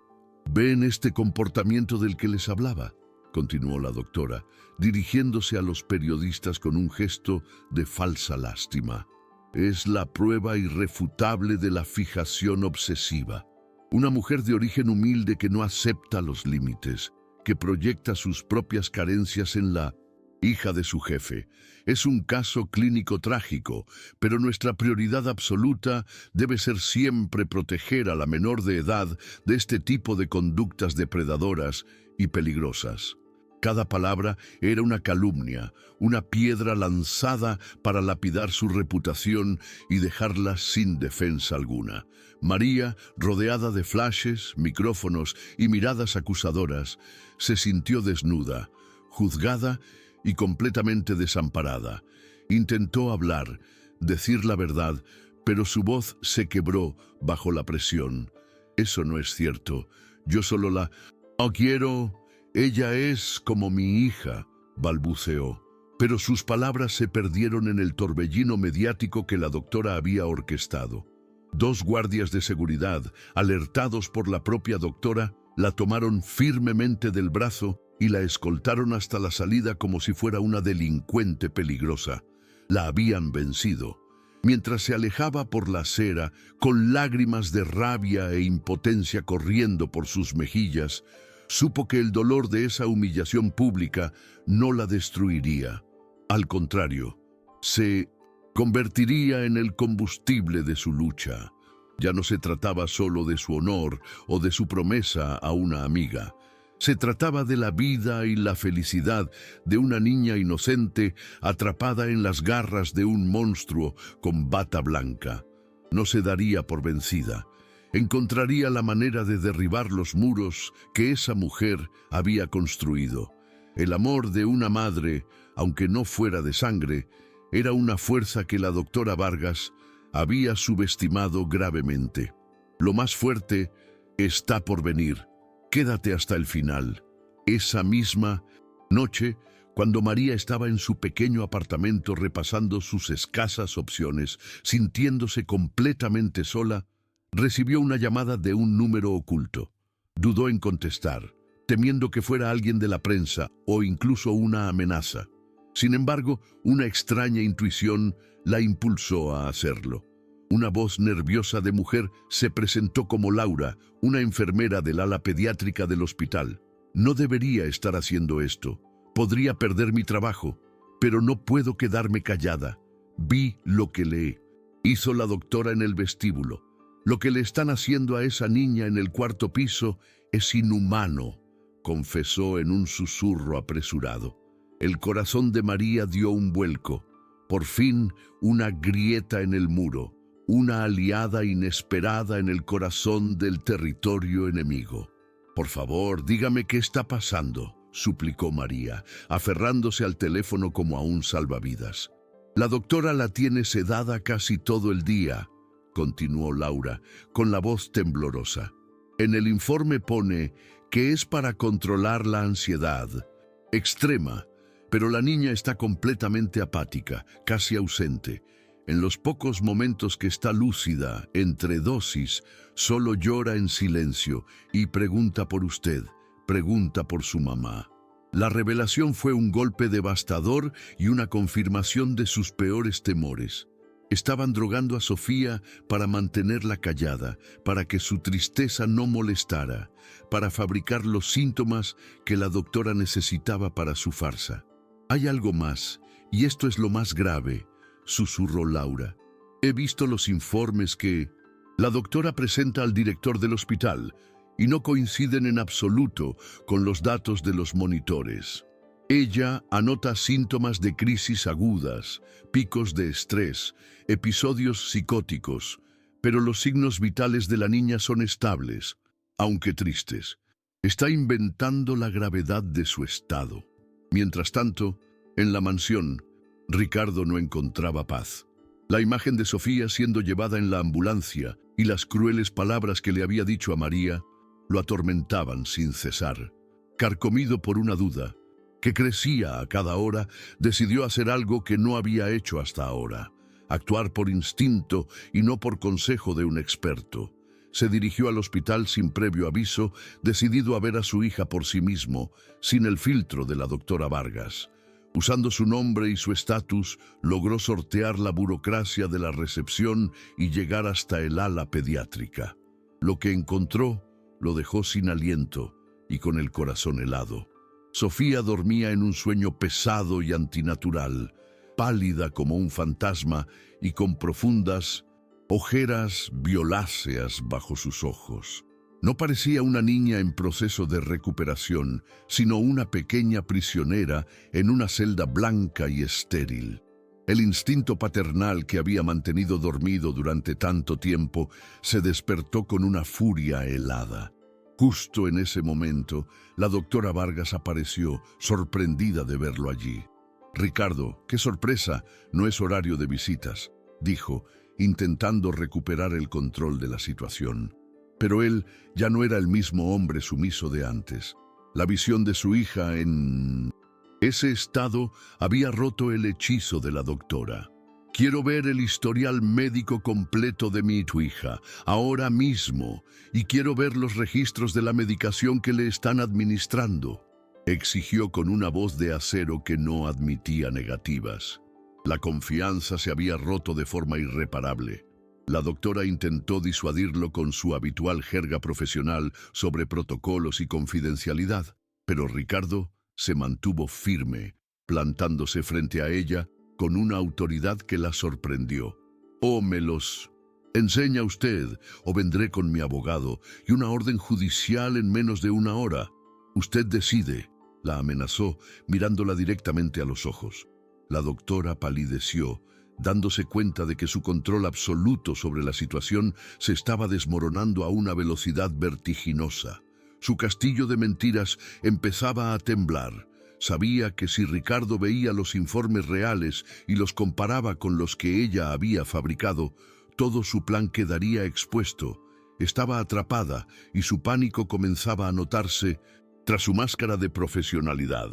Speaker 1: «¿Ven este comportamiento del que les hablaba?», continuó la doctora, dirigiéndose a los periodistas con un gesto de falsa lástima. «Es la prueba irrefutable de la fijación obsesiva. Una mujer de origen humilde que no acepta los límites, que proyecta sus propias carencias en la hija de su jefe. Es un caso clínico trágico, pero nuestra prioridad absoluta debe ser siempre proteger a la menor de edad de este tipo de conductas depredadoras y peligrosas». Cada palabra era una calumnia, una piedra lanzada para lapidar su reputación y dejarla sin defensa alguna. María, rodeada de flashes, micrófonos y miradas acusadoras, se sintió desnuda, juzgada y completamente desamparada. Intentó hablar, decir la verdad, pero su voz se quebró bajo la presión. «Eso no es cierto. Yo solo la... no quiero... Ella es como mi hija», balbuceó. Pero sus palabras se perdieron en el torbellino mediático que la doctora había orquestado. 2 guardias de seguridad, alertados por la propia doctora, la tomaron firmemente del brazo y la escoltaron hasta la salida como si fuera una delincuente peligrosa. La habían vencido. Mientras se alejaba por la acera, con lágrimas de rabia e impotencia corriendo por sus mejillas, supo que el dolor de esa humillación pública no la destruiría. Al contrario, se convertiría en el combustible de su lucha. Ya no se trataba solo de su honor o de su promesa a una amiga. Se trataba de la vida y la felicidad de una niña inocente atrapada en las garras de un monstruo con bata blanca. No se daría por vencida. Encontraría la manera de derribar los muros que esa mujer había construido. El amor de una madre, aunque no fuera de sangre, era una fuerza que la doctora Vargas había subestimado gravemente. «Lo más fuerte está por venir. Quédate hasta el final». Esa misma noche, cuando María estaba en su pequeño apartamento repasando sus escasas opciones, sintiéndose completamente sola, recibió una llamada de un número oculto. Dudó en contestar, temiendo que fuera alguien de la prensa o incluso una amenaza. Sin embargo, una extraña intuición la impulsó a hacerlo. Una voz nerviosa de mujer se presentó como Laura, una enfermera del ala pediátrica del hospital. No debería estar haciendo esto. Podría perder mi trabajo, pero no puedo quedarme callada. Vi lo que le hizo la doctora en el vestíbulo. Lo que le están haciendo a esa niña en el cuarto piso es inhumano, confesó en un susurro apresurado. El corazón de María dio un vuelco. Por fin, una grieta en el muro, una aliada inesperada en el corazón del territorio enemigo. Por favor, dígame qué está pasando, suplicó María, aferrándose al teléfono como a un salvavidas. La doctora la tiene sedada casi todo el día, continuó Laura, con la voz temblorosa. En el informe pone que es para controlar la ansiedad extrema, pero la niña está completamente apática, casi ausente. En los pocos momentos que está lúcida, entre dosis, solo llora en silencio y pregunta por usted, pregunta por su mamá. La revelación fue un golpe devastador y una confirmación de sus peores temores. Estaban drogando a Sofía para mantenerla callada, para que su tristeza no molestara, para fabricar los síntomas que la doctora necesitaba para su farsa. Hay algo más, y esto es lo más grave, susurró Laura. He visto los informes que la doctora presenta al director del hospital y no coinciden en absoluto con los datos de los monitores. Ella anota síntomas de crisis agudas, picos de estrés, episodios psicóticos, pero los signos vitales de la niña son estables, aunque tristes. Está inventando la gravedad de su estado. Mientras tanto, en la mansión, Ricardo no encontraba paz. La imagen de Sofía siendo llevada en la ambulancia y las crueles palabras que le había dicho a María lo atormentaban sin cesar. Carcomido por una duda, que crecía a cada hora, decidió hacer algo que no había hecho hasta ahora, actuar por instinto y no por consejo de un experto. Se dirigió al hospital sin previo aviso, decidido a ver a su hija por sí mismo, sin el filtro de la doctora Vargas. Usando su nombre y su estatus, logró sortear la burocracia de la recepción y llegar hasta el ala pediátrica. Lo que encontró lo dejó sin aliento y con el corazón helado. Sofía dormía en un sueño pesado y antinatural, pálida como un fantasma y con profundas ojeras violáceas bajo sus ojos. No parecía una niña en proceso de recuperación, sino una pequeña prisionera en una celda blanca y estéril. El instinto paternal que había mantenido dormido durante tanto tiempo se despertó con una furia helada. Justo en ese momento, la doctora Vargas apareció, sorprendida de verlo allí. «Ricardo, qué sorpresa, no es horario de visitas», dijo, intentando recuperar el control de la situación. Pero él ya no era el mismo hombre sumiso de antes. La visión de su hija en ese estado había roto el hechizo de la doctora. «Quiero ver el historial médico completo de tu hija, ahora mismo, y quiero ver los registros de la medicación que le están administrando», exigió con una voz de acero que no admitía negativas. La confianza se había roto de forma irreparable. La doctora intentó disuadirlo con su habitual jerga profesional sobre protocolos y confidencialidad, pero Ricardo se mantuvo firme, plantándose frente a ella con una autoridad que la sorprendió. «Oh, me los enseña usted, o vendré con mi abogado y una orden judicial en menos de una hora. Usted decide», la amenazó, mirándola directamente a los ojos. La doctora palideció, dándose cuenta de que su control absoluto sobre la situación se estaba desmoronando a una velocidad vertiginosa. Su castillo de mentiras empezaba a temblar. Sabía que si Ricardo veía los informes reales y los comparaba con los que ella había fabricado, todo su plan quedaría expuesto. Estaba atrapada y su pánico comenzaba a notarse tras su máscara de profesionalidad.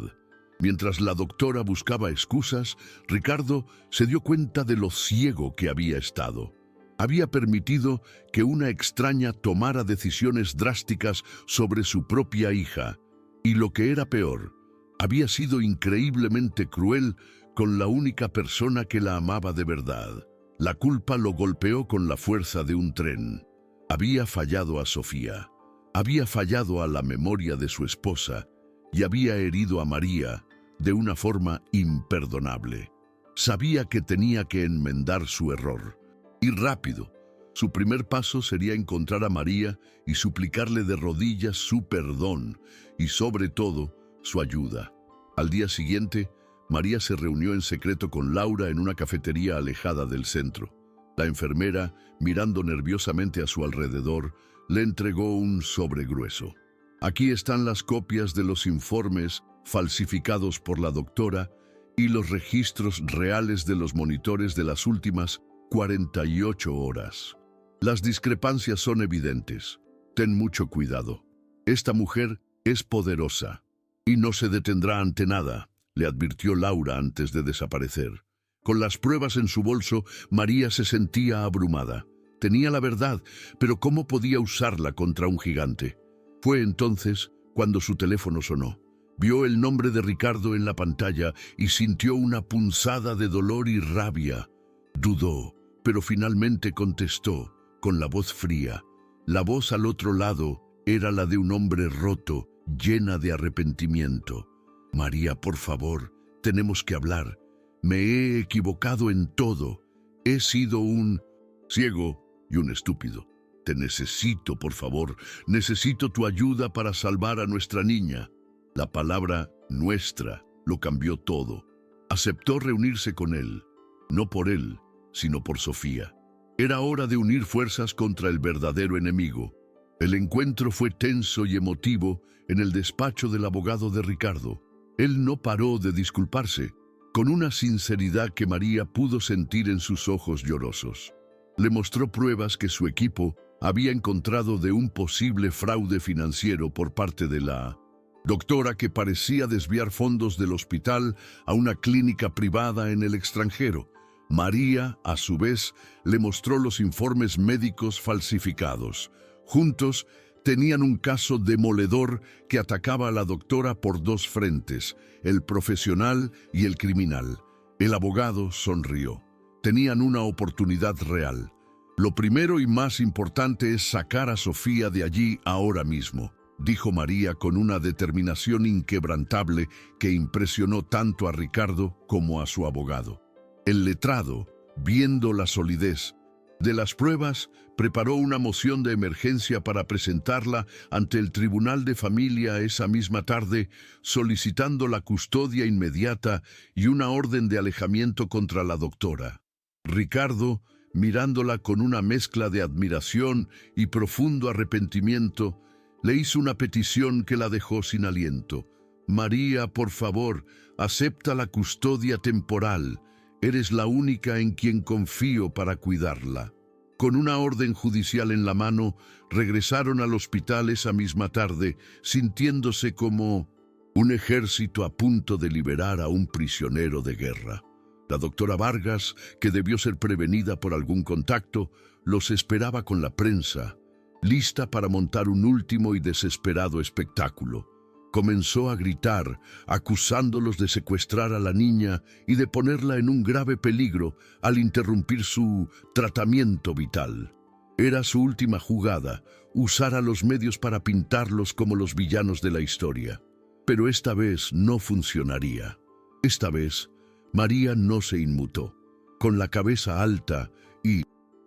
Speaker 1: Mientras la doctora buscaba excusas, Ricardo se dio cuenta de lo ciego que había estado. Había permitido que una extraña tomara decisiones drásticas sobre su propia hija, y lo que era peor, había sido increíblemente cruel con la única persona que la amaba de verdad. La culpa lo golpeó con la fuerza de un tren. Había fallado a Sofía, había fallado a la memoria de su esposa y había herido a María de una forma imperdonable. Sabía que tenía que enmendar su error, y rápido. Su primer paso sería encontrar a María y suplicarle de rodillas su perdón y, sobre todo, su ayuda. Al día siguiente, María se reunió en secreto con Laura en una cafetería alejada del centro. La enfermera, mirando nerviosamente a su alrededor, le entregó un sobre grueso. Aquí están las copias de los informes falsificados por la doctora y los registros reales de los monitores de las últimas 48 horas. Las discrepancias son evidentes. Ten mucho cuidado. Esta mujer es poderosa y no se detendrá ante nada, le advirtió Laura antes de desaparecer. Con las pruebas en su bolso, María se sentía abrumada. Tenía la verdad, pero ¿cómo podía usarla contra un gigante? Fue entonces cuando su teléfono sonó. Vio el nombre de Ricardo en la pantalla y sintió una punzada de dolor y rabia. Dudó, pero finalmente contestó, con la voz fría. La voz al otro lado era la de un hombre roto, llena de arrepentimiento. María, por favor, tenemos que hablar. Me he equivocado en todo. He sido un ciego y un estúpido. Te necesito, por favor. Necesito tu ayuda para salvar a nuestra niña. La palabra nuestra lo cambió todo. Aceptó reunirse con él, no por él, sino por Sofía. Era hora de unir fuerzas contra el verdadero enemigo. El encuentro fue tenso y emotivo en el despacho del abogado de Ricardo. Él no paró de disculparse, con una sinceridad que María pudo sentir en sus ojos llorosos. Le mostró pruebas que su equipo había encontrado de un posible fraude financiero por parte de la doctora, que parecía desviar fondos del hospital a una clínica privada en el extranjero. María, a su vez, le mostró los informes médicos falsificados. Juntos, tenían un caso demoledor que atacaba a la doctora por dos frentes, el profesional y el criminal. El abogado sonrió. Tenían una oportunidad real. Lo primero y más importante es sacar a Sofía de allí ahora mismo, dijo María con una determinación inquebrantable que impresionó tanto a Ricardo como a su abogado. El letrado, viendo la solidez de las pruebas, preparó una moción de emergencia para presentarla ante el Tribunal de Familia esa misma tarde, solicitando la custodia inmediata y una orden de alejamiento contra la doctora. Ricardo, mirándola con una mezcla de admiración y profundo arrepentimiento, le hizo una petición que la dejó sin aliento. María, por favor, acepta la custodia temporal. Eres la única en quien confío para cuidarla. Con una orden judicial en la mano, regresaron al hospital esa misma tarde, sintiéndose como un ejército a punto de liberar a un prisionero de guerra. La doctora Vargas, que debió ser prevenida por algún contacto, los esperaba con la prensa, lista para montar un último y desesperado espectáculo. Comenzó a gritar, acusándolos de secuestrar a la niña y de ponerla en un grave peligro al interrumpir su tratamiento vital. Era su última jugada, usar a los medios para pintarlos como los villanos de la historia. Pero esta vez no funcionaría. Esta vez, María no se inmutó. Con la cabeza alta y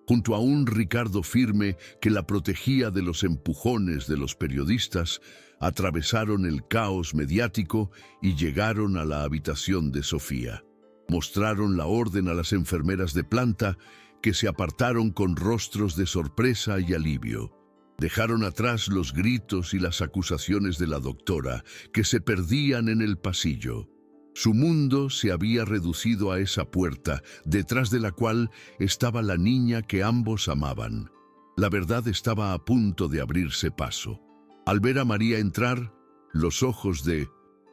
Speaker 1: junto a un Ricardo firme que la protegía de los empujones de los periodistas, atravesaron el caos mediático y llegaron a la habitación de Sofía. Mostraron la orden a las enfermeras de planta, que se apartaron con rostros de sorpresa y alivio. Dejaron atrás los gritos y las acusaciones de la doctora, que se perdían en el pasillo. Su mundo se había reducido a esa puerta, detrás de la cual estaba la niña que ambos amaban. La verdad estaba a punto de abrirse paso. Al ver a María entrar, los ojos de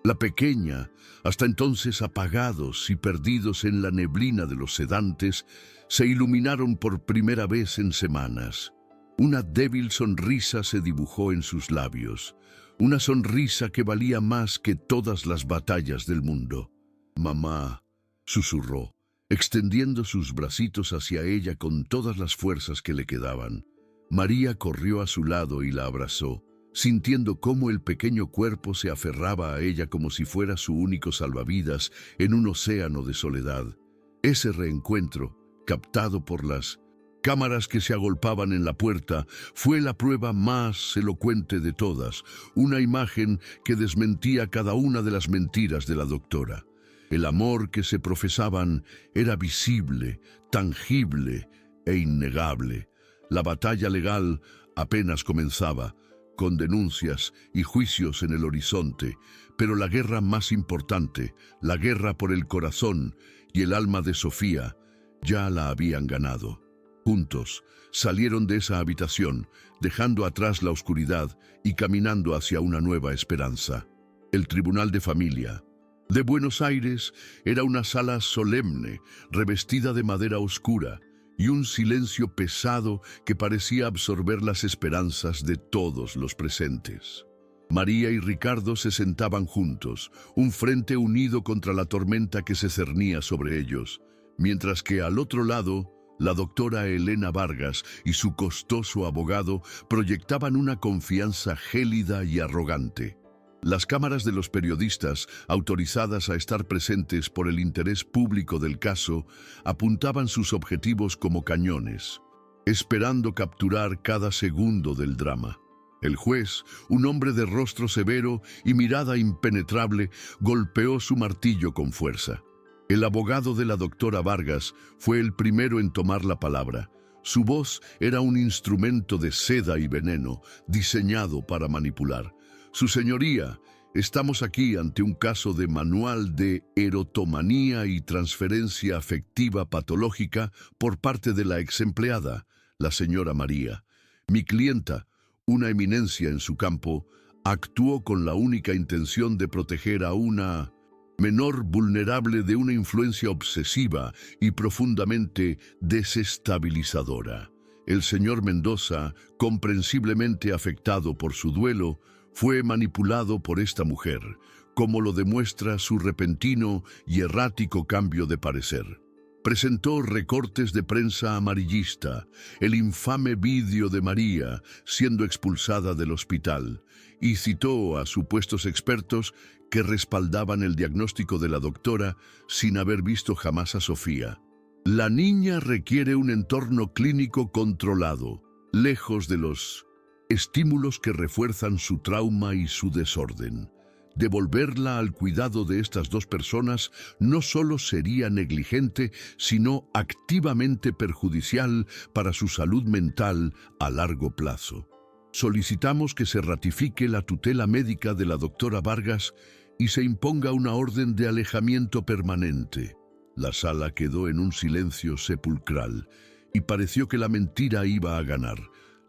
Speaker 1: la pequeña, hasta entonces apagados y perdidos en la neblina de los sedantes, se iluminaron por primera vez en semanas. Una débil sonrisa se dibujó en sus labios, una sonrisa que valía más que todas las batallas del mundo. «Mamá», susurró, extendiendo sus bracitos hacia ella con todas las fuerzas que le quedaban. María corrió a su lado y la abrazó. sintiendo cómo el pequeño cuerpo se aferraba a ella como si fuera su único salvavidas en un océano de soledad. Ese reencuentro, captado por las cámaras que se agolpaban en la puerta, fue la prueba más elocuente de todas, una imagen que desmentía cada una de las mentiras de la doctora. El amor que se profesaban era visible, tangible e innegable. La batalla legal apenas comenzaba, con denuncias y juicios en el horizonte, pero la guerra más importante, la guerra por el corazón y el alma de Sofía, ya la habían ganado. Juntos salieron de esa habitación, dejando atrás la oscuridad y caminando hacia una nueva esperanza. El Tribunal de Familia de Buenos Aires era una sala solemne, revestida de madera oscura, y un silencio pesado que parecía absorber las esperanzas de todos los presentes. María y Ricardo se sentaban juntos, un frente unido contra la tormenta que se cernía sobre ellos, mientras que al otro lado, la doctora Elena Vargas y su costoso abogado proyectaban una confianza gélida y arrogante. Las cámaras de los periodistas, autorizadas a estar presentes por el interés público del caso, apuntaban sus objetivos como cañones, esperando capturar cada segundo del drama. El juez, un hombre de rostro severo y mirada impenetrable, golpeó su martillo con fuerza. El abogado de la doctora Vargas fue el primero en tomar la palabra. Su voz era un instrumento de seda y veneno, diseñado para manipular. Su señoría, estamos aquí ante un caso de manual de erotomanía y transferencia afectiva patológica por parte de la exempleada, la señora María. Mi clienta, una eminencia en su campo, actuó con la única intención de proteger a una menor vulnerable de una influencia obsesiva y profundamente desestabilizadora. El señor Mendoza, comprensiblemente afectado por su duelo, fue manipulado por esta mujer, como lo demuestra su repentino y errático cambio de parecer. Presentó recortes de prensa amarillista, el infame vídeo de María siendo expulsada del hospital, y citó a supuestos expertos que respaldaban el diagnóstico de la doctora sin haber visto jamás a Sofía. La niña requiere un entorno clínico controlado, lejos de los estímulos que refuerzan su trauma y su desorden. Devolverla al cuidado de estas dos personas no solo sería negligente, sino activamente perjudicial para su salud mental a largo plazo. Solicitamos que se ratifique la tutela médica de la doctora Vargas y se imponga una orden de alejamiento permanente. La sala quedó en un silencio sepulcral y pareció que la mentira iba a ganar.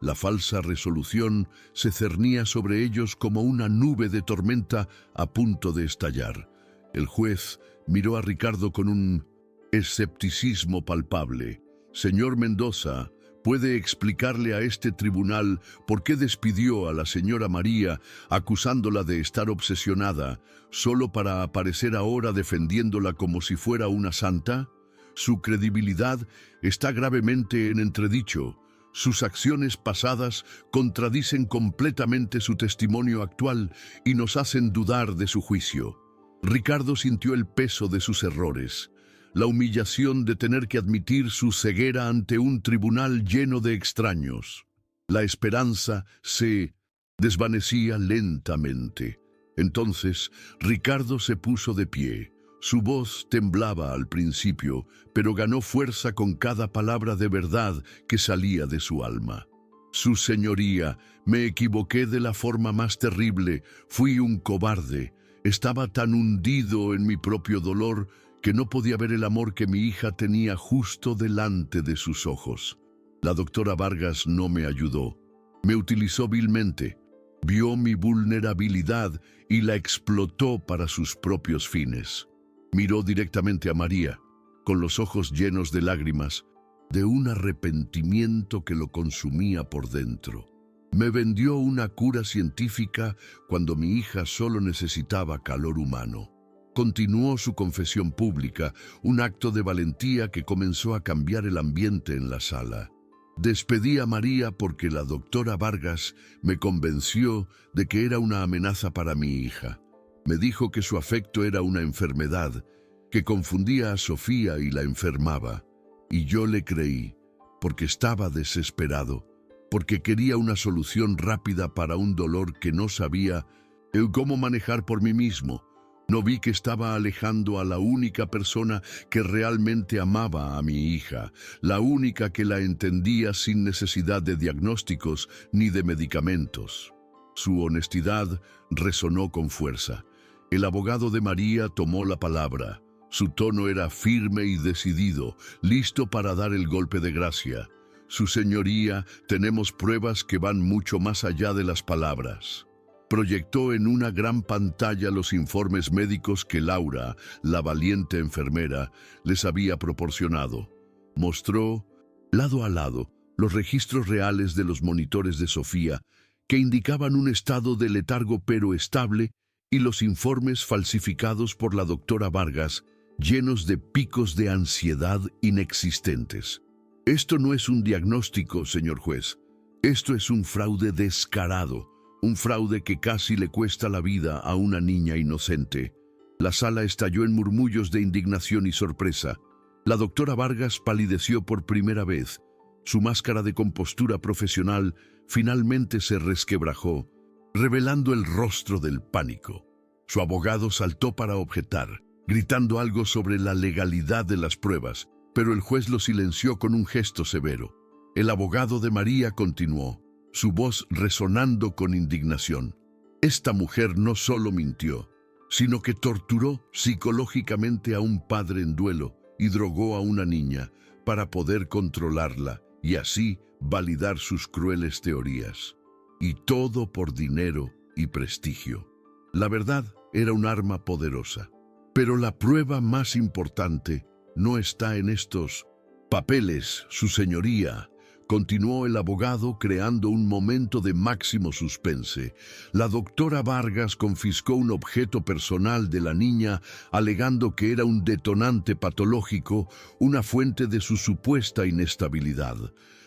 Speaker 1: La falsa resolución se cernía sobre ellos como una nube de tormenta a punto de estallar. El juez miró a Ricardo con un escepticismo palpable. Señor Mendoza, ¿puede explicarle a este tribunal por qué despidió a la señora María acusándola de estar obsesionada, solo para aparecer ahora defendiéndola como si fuera una santa? Su credibilidad está gravemente en entredicho. Sus acciones pasadas contradicen completamente su testimonio actual y nos hacen dudar de su juicio. Ricardo sintió el peso de sus errores, la humillación de tener que admitir su ceguera ante un tribunal lleno de extraños. La esperanza se desvanecía lentamente. Entonces, Ricardo se puso de pie. Su voz temblaba al principio, pero ganó fuerza con cada palabra de verdad que salía de su alma. Su señoría, me equivoqué de la forma más terrible, fui un cobarde. Estaba tan hundido en mi propio dolor que no podía ver el amor que mi hija tenía justo delante de sus ojos. La doctora Vargas no me ayudó. Me utilizó vilmente. Vio mi vulnerabilidad y la explotó para sus propios fines. Miró directamente a María, con los ojos llenos de lágrimas, de un arrepentimiento que lo consumía por dentro. Me vendió una cura científica cuando mi hija solo necesitaba calor humano. Continuó su confesión pública, un acto de valentía que comenzó a cambiar el ambiente en la sala. Despedí a María porque la doctora Vargas me convenció de que era una amenaza para mi hija. Me dijo que su afecto era una enfermedad, que confundía a Sofía y la enfermaba. Y yo le creí, porque estaba desesperado, porque quería una solución rápida para un dolor que no sabía cómo manejar por mí mismo. No vi que estaba alejando a la única persona que realmente amaba a mi hija, la única que la entendía sin necesidad de diagnósticos ni de medicamentos. Su honestidad resonó con fuerza. El abogado de María tomó la palabra. Su tono era firme y decidido, listo para dar el golpe de gracia. Su señoría, tenemos pruebas que van mucho más allá de las palabras. Proyectó en una gran pantalla los informes médicos que Laura, la valiente enfermera, les había proporcionado. Mostró, lado a lado, los registros reales de los monitores de Sofía, que indicaban un estado de letargo pero estable, y los informes falsificados por la doctora Vargas, llenos de picos de ansiedad inexistentes. Esto no es un diagnóstico, señor juez. Esto es un fraude descarado. Un fraude que casi le cuesta la vida a una niña inocente. La sala estalló en murmullos de indignación y sorpresa. La doctora Vargas palideció por primera vez. Su máscara de compostura profesional finalmente se resquebrajó, revelando el rostro del pánico. Su abogado saltó para objetar, gritando algo sobre la legalidad de las pruebas, pero el juez lo silenció con un gesto severo. El abogado de María continuó, su voz resonando con indignación. Esta mujer no solo mintió, sino que torturó psicológicamente a un padre en duelo y drogó a una niña para poder controlarla y así validar sus crueles teorías. Y todo por dinero y prestigio. La verdad era un arma poderosa, pero la prueba más importante no está en estos papeles, su señoría. Continuó el abogado creando un momento de máximo suspense. La doctora Vargas confiscó un objeto personal de la niña, alegando que era un detonante patológico, una fuente de su supuesta inestabilidad.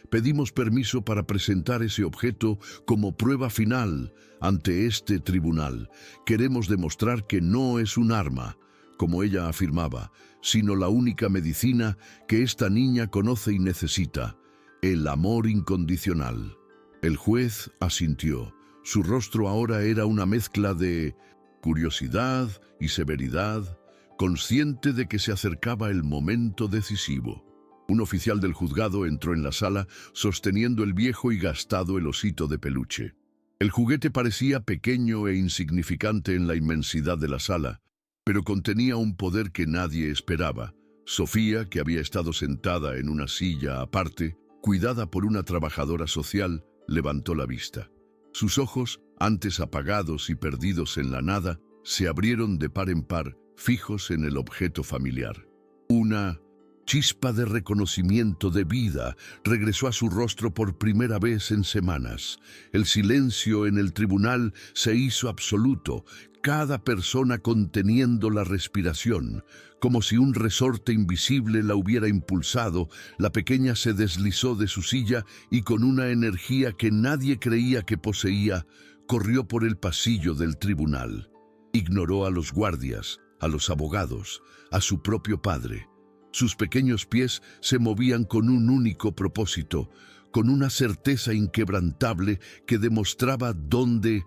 Speaker 1: Pedimos permiso para presentar ese objeto como prueba final ante este tribunal. Queremos demostrar que no es un arma, como ella afirmaba, sino la única medicina que esta niña conoce y necesita. El amor incondicional. El juez asintió. Su rostro ahora era una mezcla de curiosidad y severidad, consciente de que se acercaba el momento decisivo. Un oficial del juzgado entró en la sala sosteniendo el viejo y gastado el osito de peluche. El juguete parecía pequeño e insignificante en la inmensidad de la sala, pero contenía un poder que nadie esperaba. Sofía, que había estado sentada en una silla aparte, cuidada por una trabajadora social, levantó la vista. Sus ojos, antes apagados y perdidos en la nada, se abrieron de par en par, fijos en el objeto familiar. Una chispa de reconocimiento de vida regresó a su rostro por primera vez en semanas. El silencio en el tribunal se hizo absoluto, cada persona conteniendo la respiración. Como si un resorte invisible la hubiera impulsado, la pequeña se deslizó de su silla y con una energía que nadie creía que poseía, corrió por el pasillo del tribunal. Ignoró a los guardias, a los abogados, a su propio padre. Sus pequeños pies se movían con un único propósito, con una certeza inquebrantable que demostraba dónde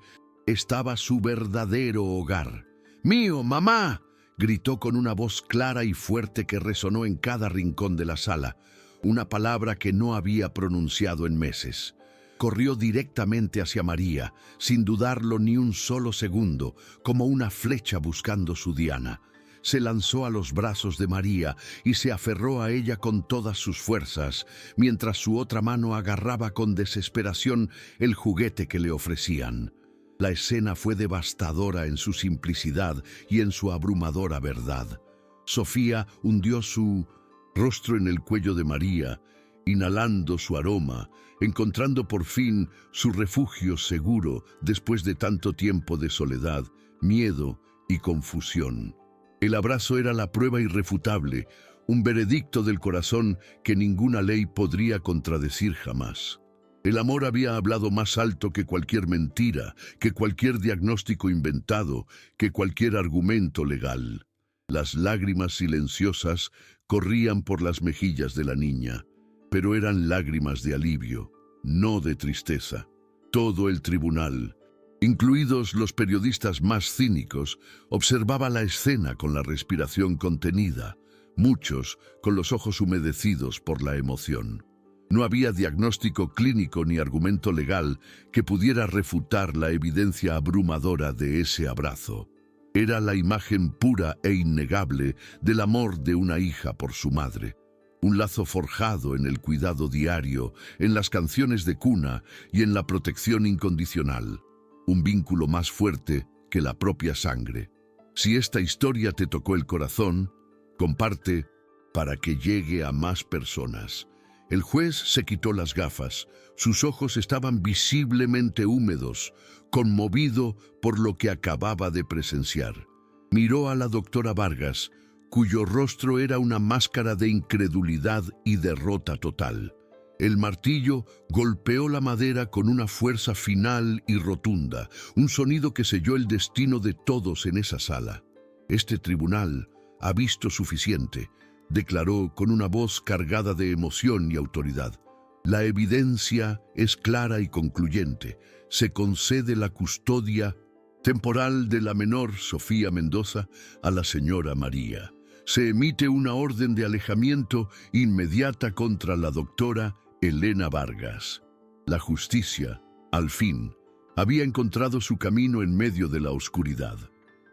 Speaker 1: estaba su verdadero hogar. ¡Mío, mamá!, gritó con una voz clara y fuerte que resonó en cada rincón de la sala, una palabra que no había pronunciado en meses. Corrió directamente hacia María, sin dudarlo ni un solo segundo, como una flecha buscando su diana. Se lanzó a los brazos de María y se aferró a ella con todas sus fuerzas, mientras su otra mano agarraba con desesperación el juguete que le ofrecían. La escena fue devastadora en su simplicidad y en su abrumadora verdad. Sofía hundió su rostro en el cuello de María, inhalando su aroma, encontrando por fin su refugio seguro después de tanto tiempo de soledad, miedo y confusión. El abrazo era la prueba irrefutable, un veredicto del corazón que ninguna ley podría contradecir jamás. El amor había hablado más alto que cualquier mentira, que cualquier diagnóstico inventado, que cualquier argumento legal. Las lágrimas silenciosas corrían por las mejillas de la niña, pero eran lágrimas de alivio, no de tristeza. Todo el tribunal, incluidos los periodistas más cínicos, observaba la escena con la respiración contenida, muchos con los ojos humedecidos por la emoción. No había diagnóstico clínico ni argumento legal que pudiera refutar la evidencia abrumadora de ese abrazo. Era la imagen pura e innegable del amor de una hija por su madre. Un lazo forjado en el cuidado diario, en las canciones de cuna y en la protección incondicional. Un vínculo más fuerte que la propia sangre. Si esta historia te tocó el corazón, comparte para que llegue a más personas. El juez se quitó las gafas. Sus ojos estaban visiblemente húmedos, conmovido por lo que acababa de presenciar. Miró a la doctora Vargas, cuyo rostro era una máscara de incredulidad y derrota total. El martillo golpeó la madera con una fuerza final y rotunda, un sonido que selló el destino de todos en esa sala. Este tribunal ha visto suficiente, declaró con una voz cargada de emoción y autoridad. La evidencia es clara y concluyente. Se concede la custodia temporal de la menor Sofía Mendoza a la señora María. Se emite una orden de alejamiento inmediata contra la doctora Elena Vargas. La justicia, al fin, había encontrado su camino en medio de la oscuridad.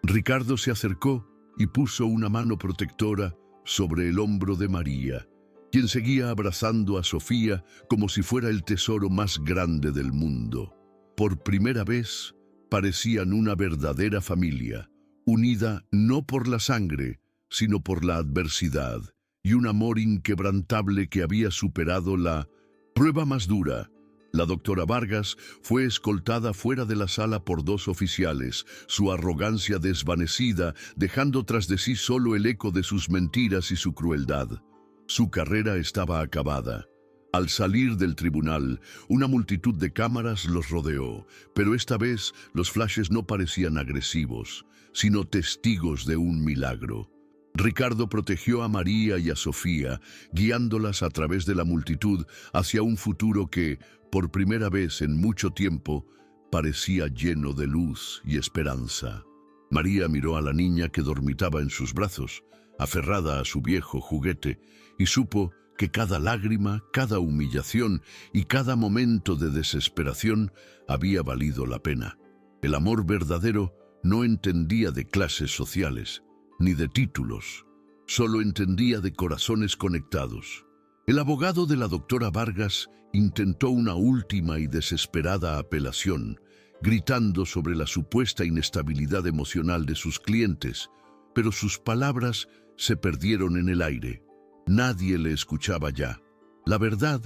Speaker 1: Ricardo se acercó y puso una mano protectora sobre el hombro de María, quien seguía abrazando a Sofía como si fuera el tesoro más grande del mundo. Por primera vez, parecían una verdadera familia, unida no por la sangre, sino por la adversidad y un amor inquebrantable que había superado la prueba más dura. La doctora Vargas fue escoltada fuera de la sala por 2 oficiales, su arrogancia desvanecida, dejando tras de sí solo el eco de sus mentiras y su crueldad. Su carrera estaba acabada. Al salir del tribunal, una multitud de cámaras los rodeó, pero esta vez los flashes no parecían agresivos, sino testigos de un milagro. Ricardo protegió a María y a Sofía, guiándolas a través de la multitud hacia un futuro que, por primera vez en mucho tiempo, parecía lleno de luz y esperanza. María miró a la niña que dormitaba en sus brazos, aferrada a su viejo juguete, y supo que cada lágrima, cada humillación y cada momento de desesperación había valido la pena. El amor verdadero no entendía de clases sociales, ni de títulos, solo entendía de corazones conectados. El abogado de la doctora Vargas intentó una última y desesperada apelación, gritando sobre la supuesta inestabilidad emocional de sus clientes, pero sus palabras se perdieron en el aire. Nadie le escuchaba ya. La verdad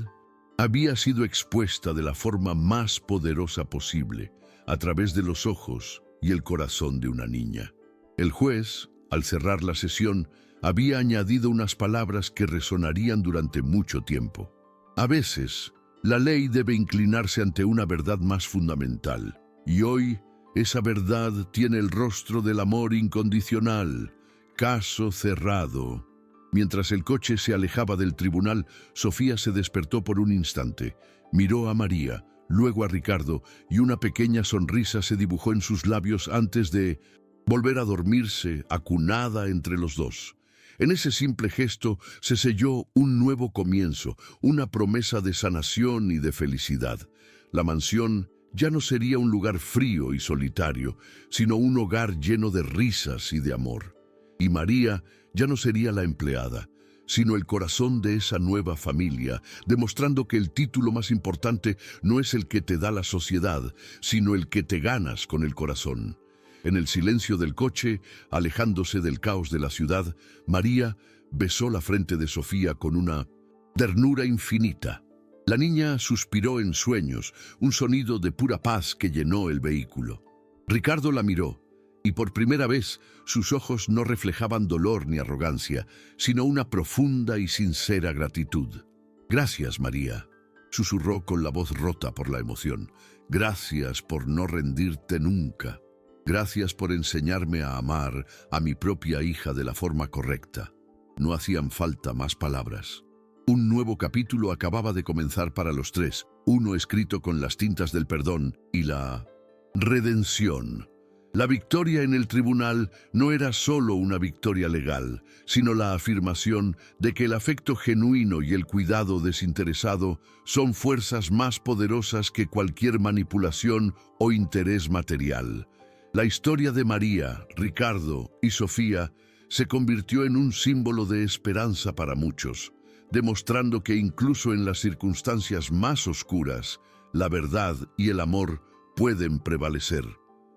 Speaker 1: había sido expuesta de la forma más poderosa posible, a través de los ojos y el corazón de una niña. El juez, al cerrar la sesión, había añadido unas palabras que resonarían durante mucho tiempo. A veces, la ley debe inclinarse ante una verdad más fundamental, y hoy esa verdad tiene el rostro del amor incondicional. Caso cerrado. Mientras el coche se alejaba del tribunal, Sofía se despertó por un instante. Miró a María, luego a Ricardo, y una pequeña sonrisa se dibujó en sus labios antes de volver a dormirse, acunada entre los dos. En ese simple gesto se selló un nuevo comienzo, una promesa de sanación y de felicidad. La mansión ya no sería un lugar frío y solitario, sino un hogar lleno de risas y de amor. Y María ya no sería la empleada, sino el corazón de esa nueva familia, demostrando que el título más importante no es el que te da la sociedad, sino el que te ganas con el corazón. En el silencio del coche, alejándose del caos de la ciudad, María besó la frente de Sofía con una ternura infinita. La niña suspiró en sueños, un sonido de pura paz que llenó el vehículo. Ricardo la miró. Y por primera vez sus ojos no reflejaban dolor ni arrogancia, sino una profunda y sincera gratitud. «Gracias, María», susurró con la voz rota por la emoción. «Gracias por no rendirte nunca. Gracias por enseñarme a amar a mi propia hija de la forma correcta». No hacían falta más palabras. Un nuevo capítulo acababa de comenzar para los tres, uno escrito con las tintas del perdón y la redención. La victoria en el tribunal no era solo una victoria legal, sino la afirmación de que el afecto genuino y el cuidado desinteresado son fuerzas más poderosas que cualquier manipulación o interés material. La historia de María, Ricardo y Sofía se convirtió en un símbolo de esperanza para muchos, demostrando que incluso en las circunstancias más oscuras, la verdad y el amor pueden prevalecer.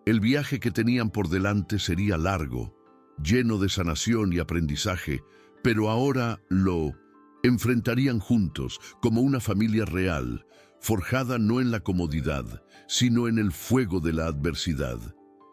Speaker 1: El viaje que tenían por delante sería largo, lleno de sanación y aprendizaje, pero ahora lo enfrentarían juntos como una familia real, forjada no en la comodidad, sino en el fuego de la adversidad.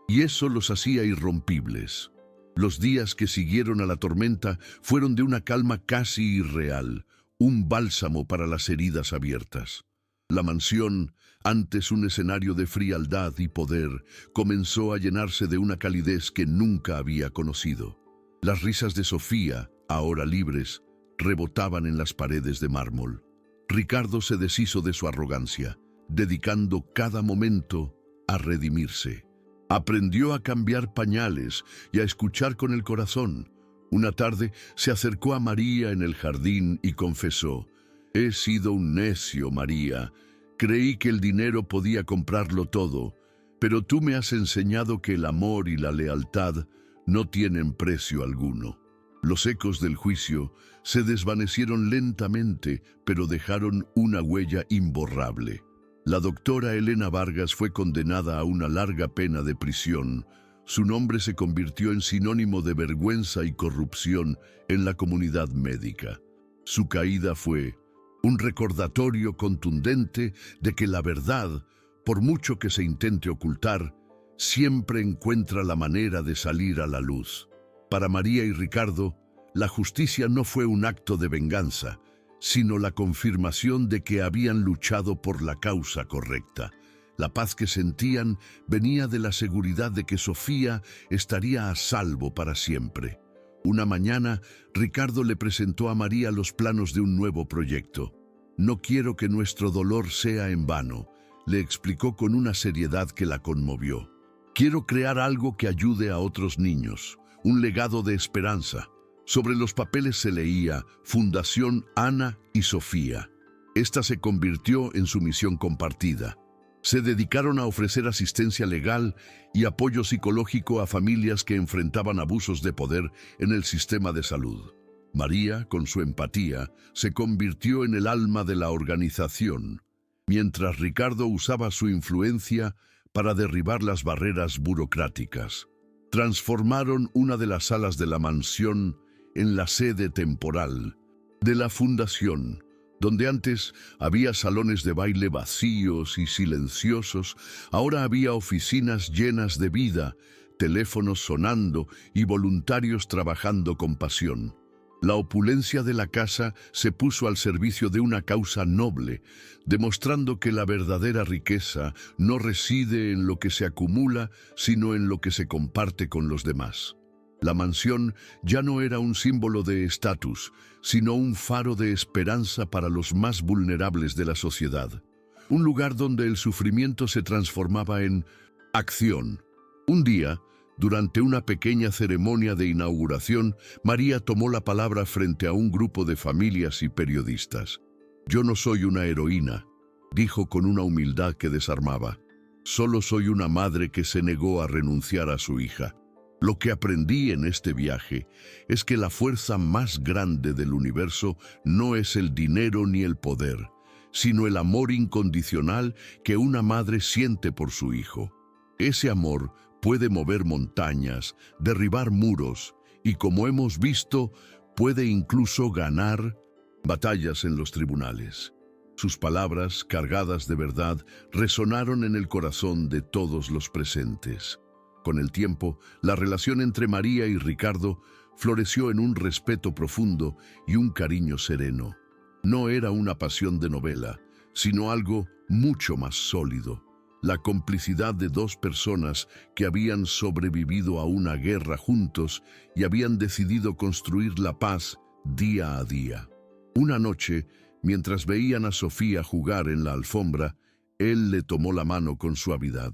Speaker 1: Y eso los hacía irrompibles. Los días que siguieron a la tormenta fueron de una calma casi irreal, un bálsamo para las heridas abiertas. La mansión, antes un escenario de frialdad y poder, comenzó a llenarse de una calidez que nunca había conocido. Las risas de Sofía, ahora libres, rebotaban en las paredes de mármol. Ricardo se deshizo de su arrogancia, dedicando cada momento a redimirse. Aprendió a cambiar pañales y a escuchar con el corazón. Una tarde se acercó a María en el jardín y confesó: «He sido un necio, María. Creí que el dinero podía comprarlo todo, pero tú me has enseñado que el amor y la lealtad no tienen precio alguno». Los ecos del juicio se desvanecieron lentamente, pero dejaron una huella imborrable. La doctora Elena Vargas fue condenada a una larga pena de prisión. Su nombre se convirtió en sinónimo de vergüenza y corrupción en la comunidad médica. Su caída fue un recordatorio contundente de que la verdad, por mucho que se intente ocultar, siempre encuentra la manera de salir a la luz. Para María y Ricardo, la justicia no fue un acto de venganza, sino la confirmación de que habían luchado por la causa correcta. La paz que sentían venía de la seguridad de que Sofía estaría a salvo para siempre. Una mañana, Ricardo le presentó a María los planos de un nuevo proyecto. «No quiero que nuestro dolor sea en vano», le explicó con una seriedad que la conmovió. «Quiero crear algo que ayude a otros niños, un legado de esperanza». Sobre los papeles se leía Fundación Ana y Sofía. Esta se convirtió en su misión compartida. Se dedicaron a ofrecer asistencia legal y apoyo psicológico a familias que enfrentaban abusos de poder en el sistema de salud. María, con su empatía, se convirtió en el alma de la organización, mientras Ricardo usaba su influencia para derribar las barreras burocráticas. Transformaron una de las salas de la mansión en la sede temporal de la fundación. Donde antes había salones de baile vacíos y silenciosos, ahora había oficinas llenas de vida, teléfonos sonando y voluntarios trabajando con pasión. La opulencia de la casa se puso al servicio de una causa noble, demostrando que la verdadera riqueza no reside en lo que se acumula, sino en lo que se comparte con los demás. La mansión ya no era un símbolo de estatus, sino un faro de esperanza para los más vulnerables de la sociedad. Un lugar donde el sufrimiento se transformaba en acción. Un día, durante una pequeña ceremonia de inauguración, María tomó la palabra frente a un grupo de familias y periodistas. «Yo no soy una heroína», dijo con una humildad que desarmaba. «Solo soy una madre que se negó a renunciar a su hija. Lo que aprendí en este viaje es que la fuerza más grande del universo no es el dinero ni el poder, sino el amor incondicional que una madre siente por su hijo. Ese amor puede mover montañas, derribar muros y, como hemos visto, puede incluso ganar batallas en los tribunales». Sus palabras, cargadas de verdad, resonaron en el corazón de todos los presentes. Con el tiempo, la relación entre María y Ricardo floreció en un respeto profundo y un cariño sereno. No era una pasión de novela, sino algo mucho más sólido. La complicidad de dos personas que habían sobrevivido a una guerra juntos y habían decidido construir la paz día a día. Una noche, mientras veían a Sofía jugar en la alfombra, él le tomó la mano con suavidad.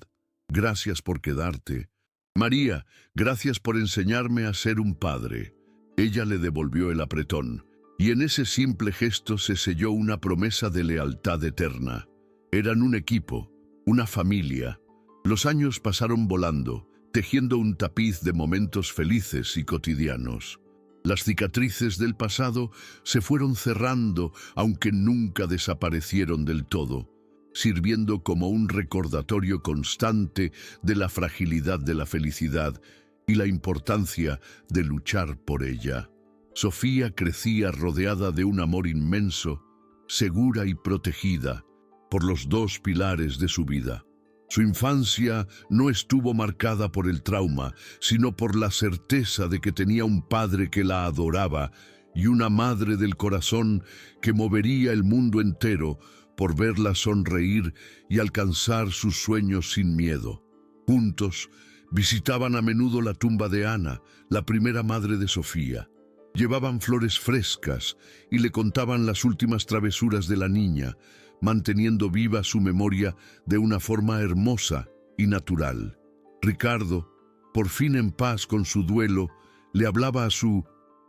Speaker 1: «Gracias por quedarte. María, gracias por enseñarme a ser un padre». Ella le devolvió el apretón, y en ese simple gesto se selló una promesa de lealtad eterna. Eran un equipo, una familia. Los años pasaron volando, tejiendo un tapiz de momentos felices y cotidianos. Las cicatrices del pasado se fueron cerrando, aunque nunca desaparecieron del todo, sirviendo como un recordatorio constante de la fragilidad de la felicidad y la importancia de luchar por ella. Sofía crecía rodeada de un amor inmenso, segura y protegida por los dos pilares de su vida. Su infancia no estuvo marcada por el trauma, sino por la certeza de que tenía un padre que la adoraba y una madre del corazón que movería el mundo entero por verla sonreír y alcanzar sus sueños sin miedo. Juntos, visitaban a menudo la tumba de Ana, la primera madre de Sofía. Llevaban flores frescas y le contaban las últimas travesuras de la niña, manteniendo viva su memoria de una forma hermosa y natural. Ricardo, por fin en paz con su duelo, le hablaba a su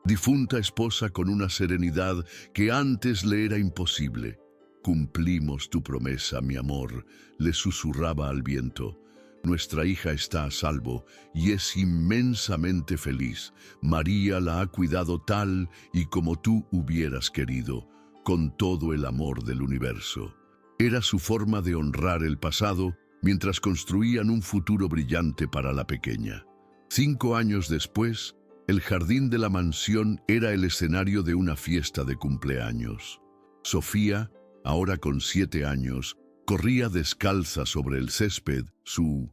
Speaker 1: difunta esposa con una serenidad que antes le era imposible. «Cumplimos tu promesa, mi amor», le susurraba al viento. «Nuestra hija está a salvo y es inmensamente feliz. María la ha cuidado tal y como tú hubieras querido, con todo el amor del universo». Era su forma de honrar el pasado mientras construían un futuro brillante para la pequeña. 5 años después, el jardín de la mansión era el escenario de una fiesta de cumpleaños. Sofía, ahora con 7 años, corría descalza sobre el césped, su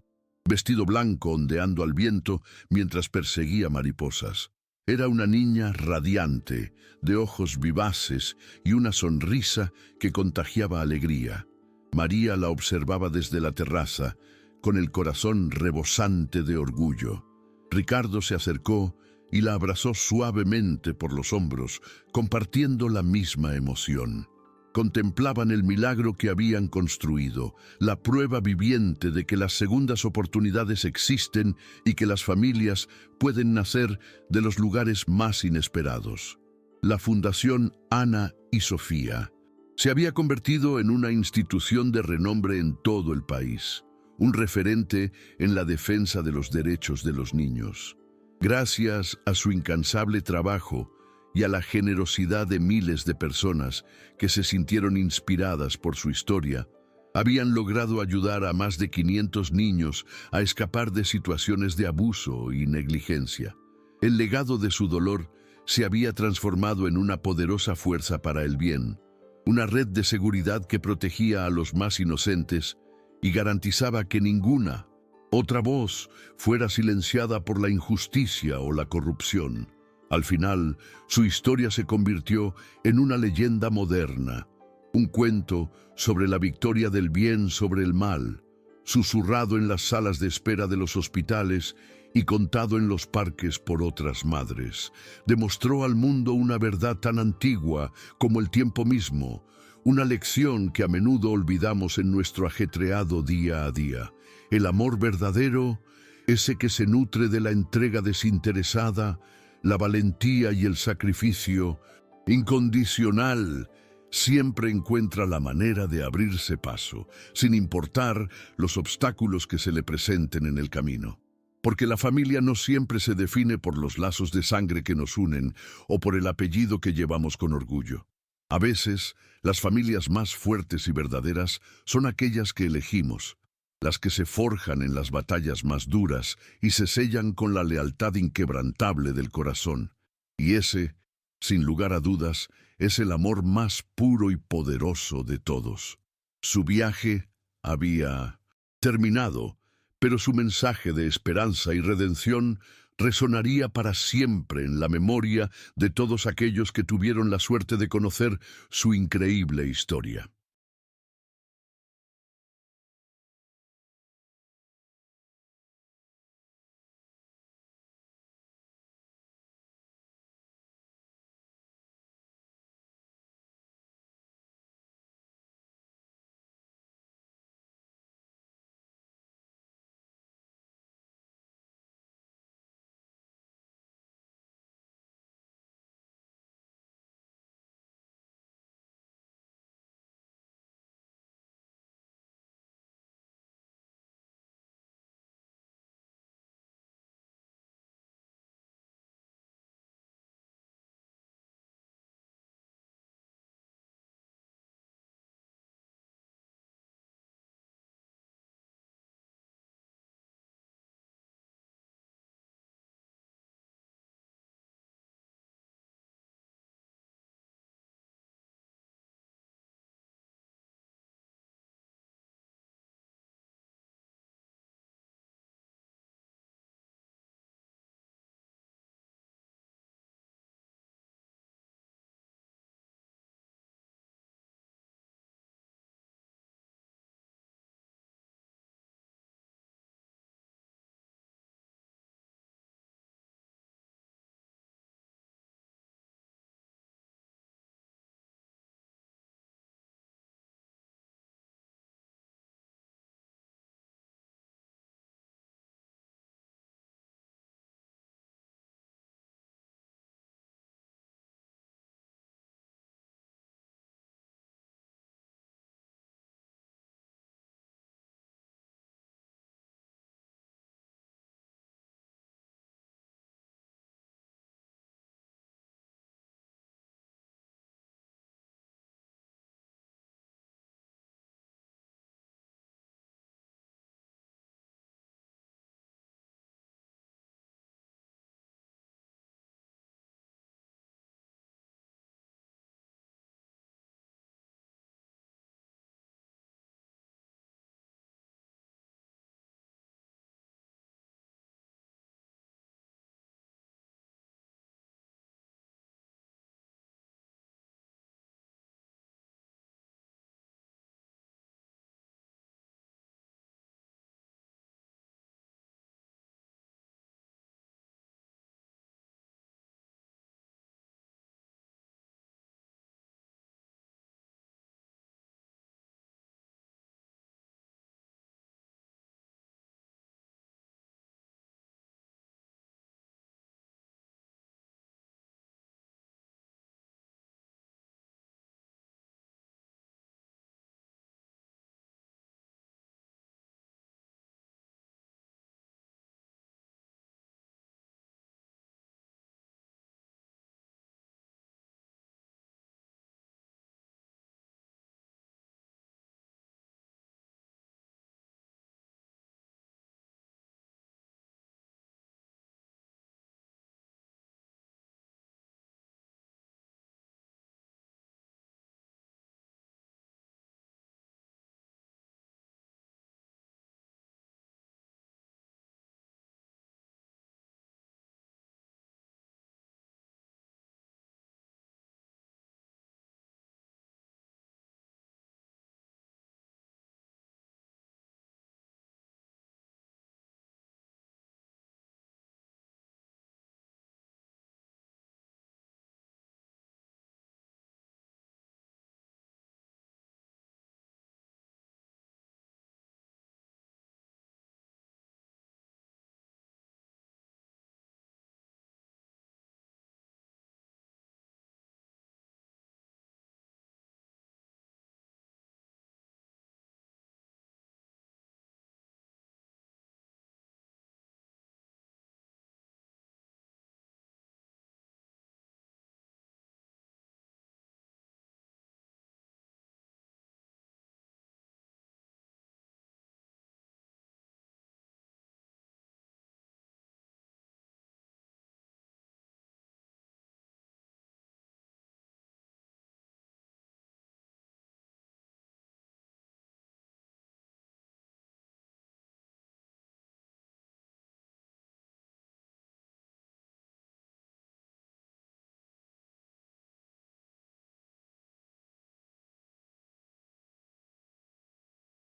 Speaker 1: vestido blanco ondeando al viento mientras perseguía mariposas. Era una niña radiante, de ojos vivaces y una sonrisa que contagiaba alegría. María la observaba desde la terraza, con el corazón rebosante de orgullo. Ricardo se acercó y la abrazó suavemente por los hombros, compartiendo la misma emoción. Contemplaban el milagro que habían construido, la prueba viviente de que las segundas oportunidades existen y que las familias pueden nacer de los lugares más inesperados. La Fundación Ana y Sofía se había convertido en una institución de renombre en todo el país, un referente en la defensa de los derechos de los niños. Gracias a su incansable trabajo y a la generosidad de miles de personas que se sintieron inspiradas por su historia, habían logrado ayudar a más de 500 niños a escapar de situaciones de abuso y negligencia. El legado de su dolor se había transformado en una poderosa fuerza para el bien, una red de seguridad que protegía a los más inocentes y garantizaba que ninguna otra voz fuera silenciada por la injusticia o la corrupción. Al final, su historia se convirtió en una leyenda moderna, un cuento sobre la victoria del bien sobre el mal, susurrado en las salas de espera de los hospitales y contado en los parques por otras madres. Demostró al mundo una verdad tan antigua como el tiempo mismo, una lección que a menudo olvidamos en nuestro ajetreado día a día. El amor verdadero, ese que se nutre de la entrega desinteresada, la valentía y el sacrificio incondicional, siempre encuentra la manera de abrirse paso, sin importar los obstáculos que se le presenten en el camino. Porque la familia no siempre se define por los lazos de sangre que nos unen o por el apellido que llevamos con orgullo. A veces, las familias más fuertes y verdaderas son aquellas que elegimos, las que se forjan en las batallas más duras y se sellan con la lealtad inquebrantable del corazón. Y ese, sin lugar a dudas, es el amor más puro y poderoso de todos. Su viaje había terminado, pero su mensaje de esperanza y redención resonaría para siempre en la memoria de todos aquellos que tuvieron la suerte de conocer su increíble historia.